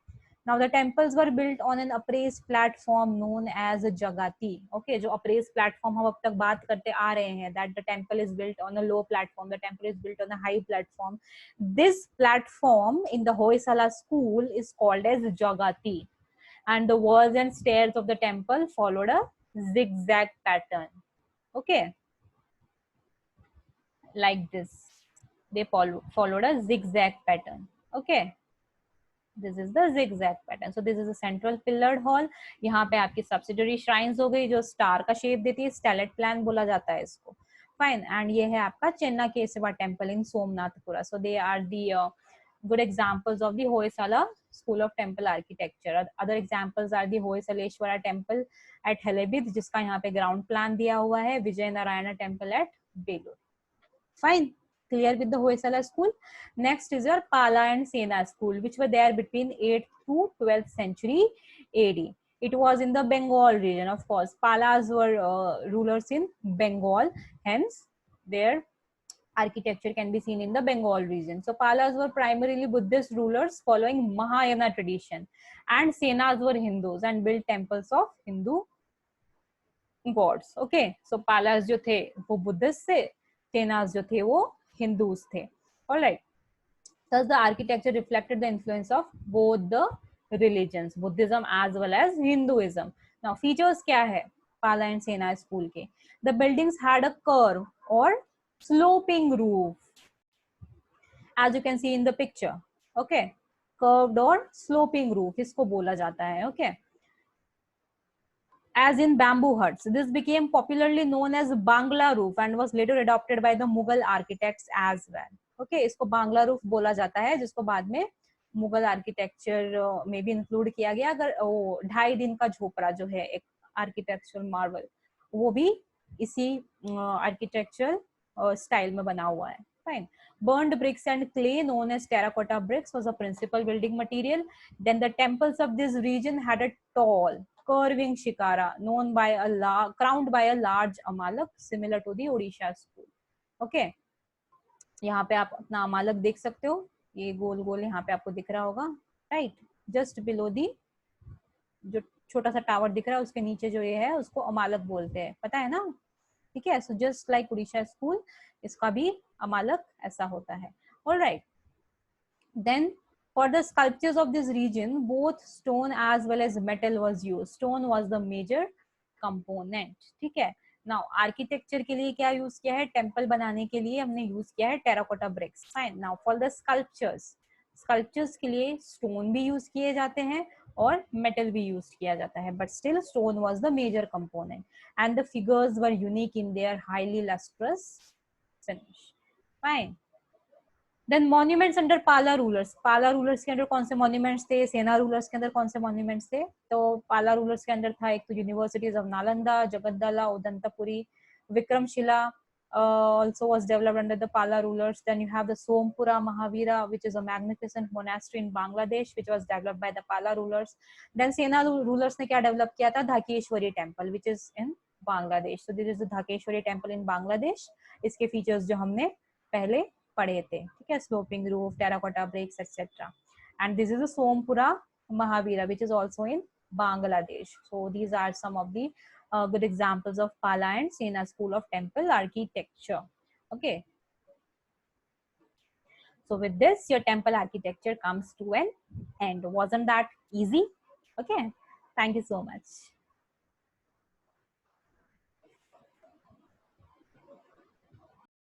Now the temples were built on an upraised platform known as a jagati. Okay, जो upraised platform हम अब तक बात करते आ रहे हैं, that the temple is built on a low platform, the temple is built on a high platform. This platform in the Hoysala school is called as jagati, and the walls and stairs of the temple followed a zigzag pattern. Okay, like this, they followed a zigzag pattern. Okay, this is the zigzag pattern. So this is a central pillared hall. यहाँ पे आपकी subsidiary shrines हो गई जो star का shape देती है, stellate plan बोला जाता है इसको. फाइन. एंड ये है आपका Chenna Keshava temple in Somnathpura. So they are the good examples of the Hoysala School of Temple Architecture. Other examples are the Hoysaleshwara Temple at Helebid, जिसका यहाँ पे ground plan दिया हुआ है, Vijay Narayana Temple at Belur. Fine, clear with the Hoysala school. Next is your Pala and Sena school, which were there between 8th to 12th century AD. It was in the Bengal region, of course. Palas were rulers in Bengal, hence their architecture can be seen in the Bengal region. So Palas were primarily Buddhist rulers following Mahayana tradition, and Senas were Hindus and built temples of Hindu gods. Okay, so Palas जो थे वो Buddhist थे, Senas जो थे वो Hindus थे. All right. Thus the architecture reflected the influence of both the religions, Buddhism as well as Hinduism. Now features क्या है Pala and Sena school के? The buildings had a curve or sloping roof, as you can see in the picture. Okay, curved or sloping roof इसको बोला जाता है. Okay, as in bamboo huts. This became popularly known as Bangla roof and was later adopted by the Mughal architects as well. Okay, इसको Bangla roof बोला जाता है, जिसको बाद में मुगल आर्किटेक्चर में भी इंक्लूड किया गया. अगर वो 2.5 दिन का झोपड़ा जो है एक आर्किटेक्चरल मार्वल, वो भी इसी आर्किटेक्चर स्टाइल में बना हुआ है. Fine. Burned bricks and clay known as terracotta bricks was a principal building material. Then the temples of this region had a tall curving shikara known by crowned by a large amalak similar to the Odisha school. Okay, यहाँ पे आप अपना अमालक देख सकते हो, ये गोल गोल यहाँ पे आपको दिख रहा होगा, राइट. जस्ट बिलो दी, जो छोटा सा टावर दिख रहा है उसके नीचे जो ये है उसको अमालक बोलते हैं, पता है ना? ठीक है, so just like Orissa school, इसका भी अमालक ऐसा होता है। Alright, then for the sculptures of this region both stone as well as metal was used. Stone was the major component. ठीक है, नाउ आर्किटेक्चर के लिए क्या यूज किया है? टेम्पल बनाने के लिए हमने यूज किया है terracotta bricks. Fine, now for the sculptures, sculptures के लिए स्टोन भी यूज किए जाते हैं और मेटल भी यूज किया जाता है, but still stone was the major component and the figures were unique in their highly lustrous finish. Fine, then monuments under Pala rulers, Pala rulers के अंदर कौन से मॉन्यूमेंट्स थे? सेना रूलर्स के अंदर कौन से मॉन्यूमेंट्स थे? तो पाला रूलर्स के अंदर था एक तो universities of Nalanda, Jagaddala, Udantapuri, Vikramshila also was developed under the Pala rulers. Then you have the Sompura Mahavira, which is a magnificent monastery in Bangladesh, which was developed by the Pala rulers. Then Sena rulers ने क्या develop किया था? Dhakeshwari temple, which is in Bangladesh. So this is the Dhakeshwari temple in Bangladesh. इसके features जो हमने पहले पढ़े थे, ठीक है, sloping roof, terracotta bricks etcetera. And this is a Somapura Mahavira which is also in Bangladesh. So these are some of the good examples of Pala and Sena school of temple architecture. Okay, so with this your temple architecture comes to an end. Wasn't that easy? Okay, thank you so much.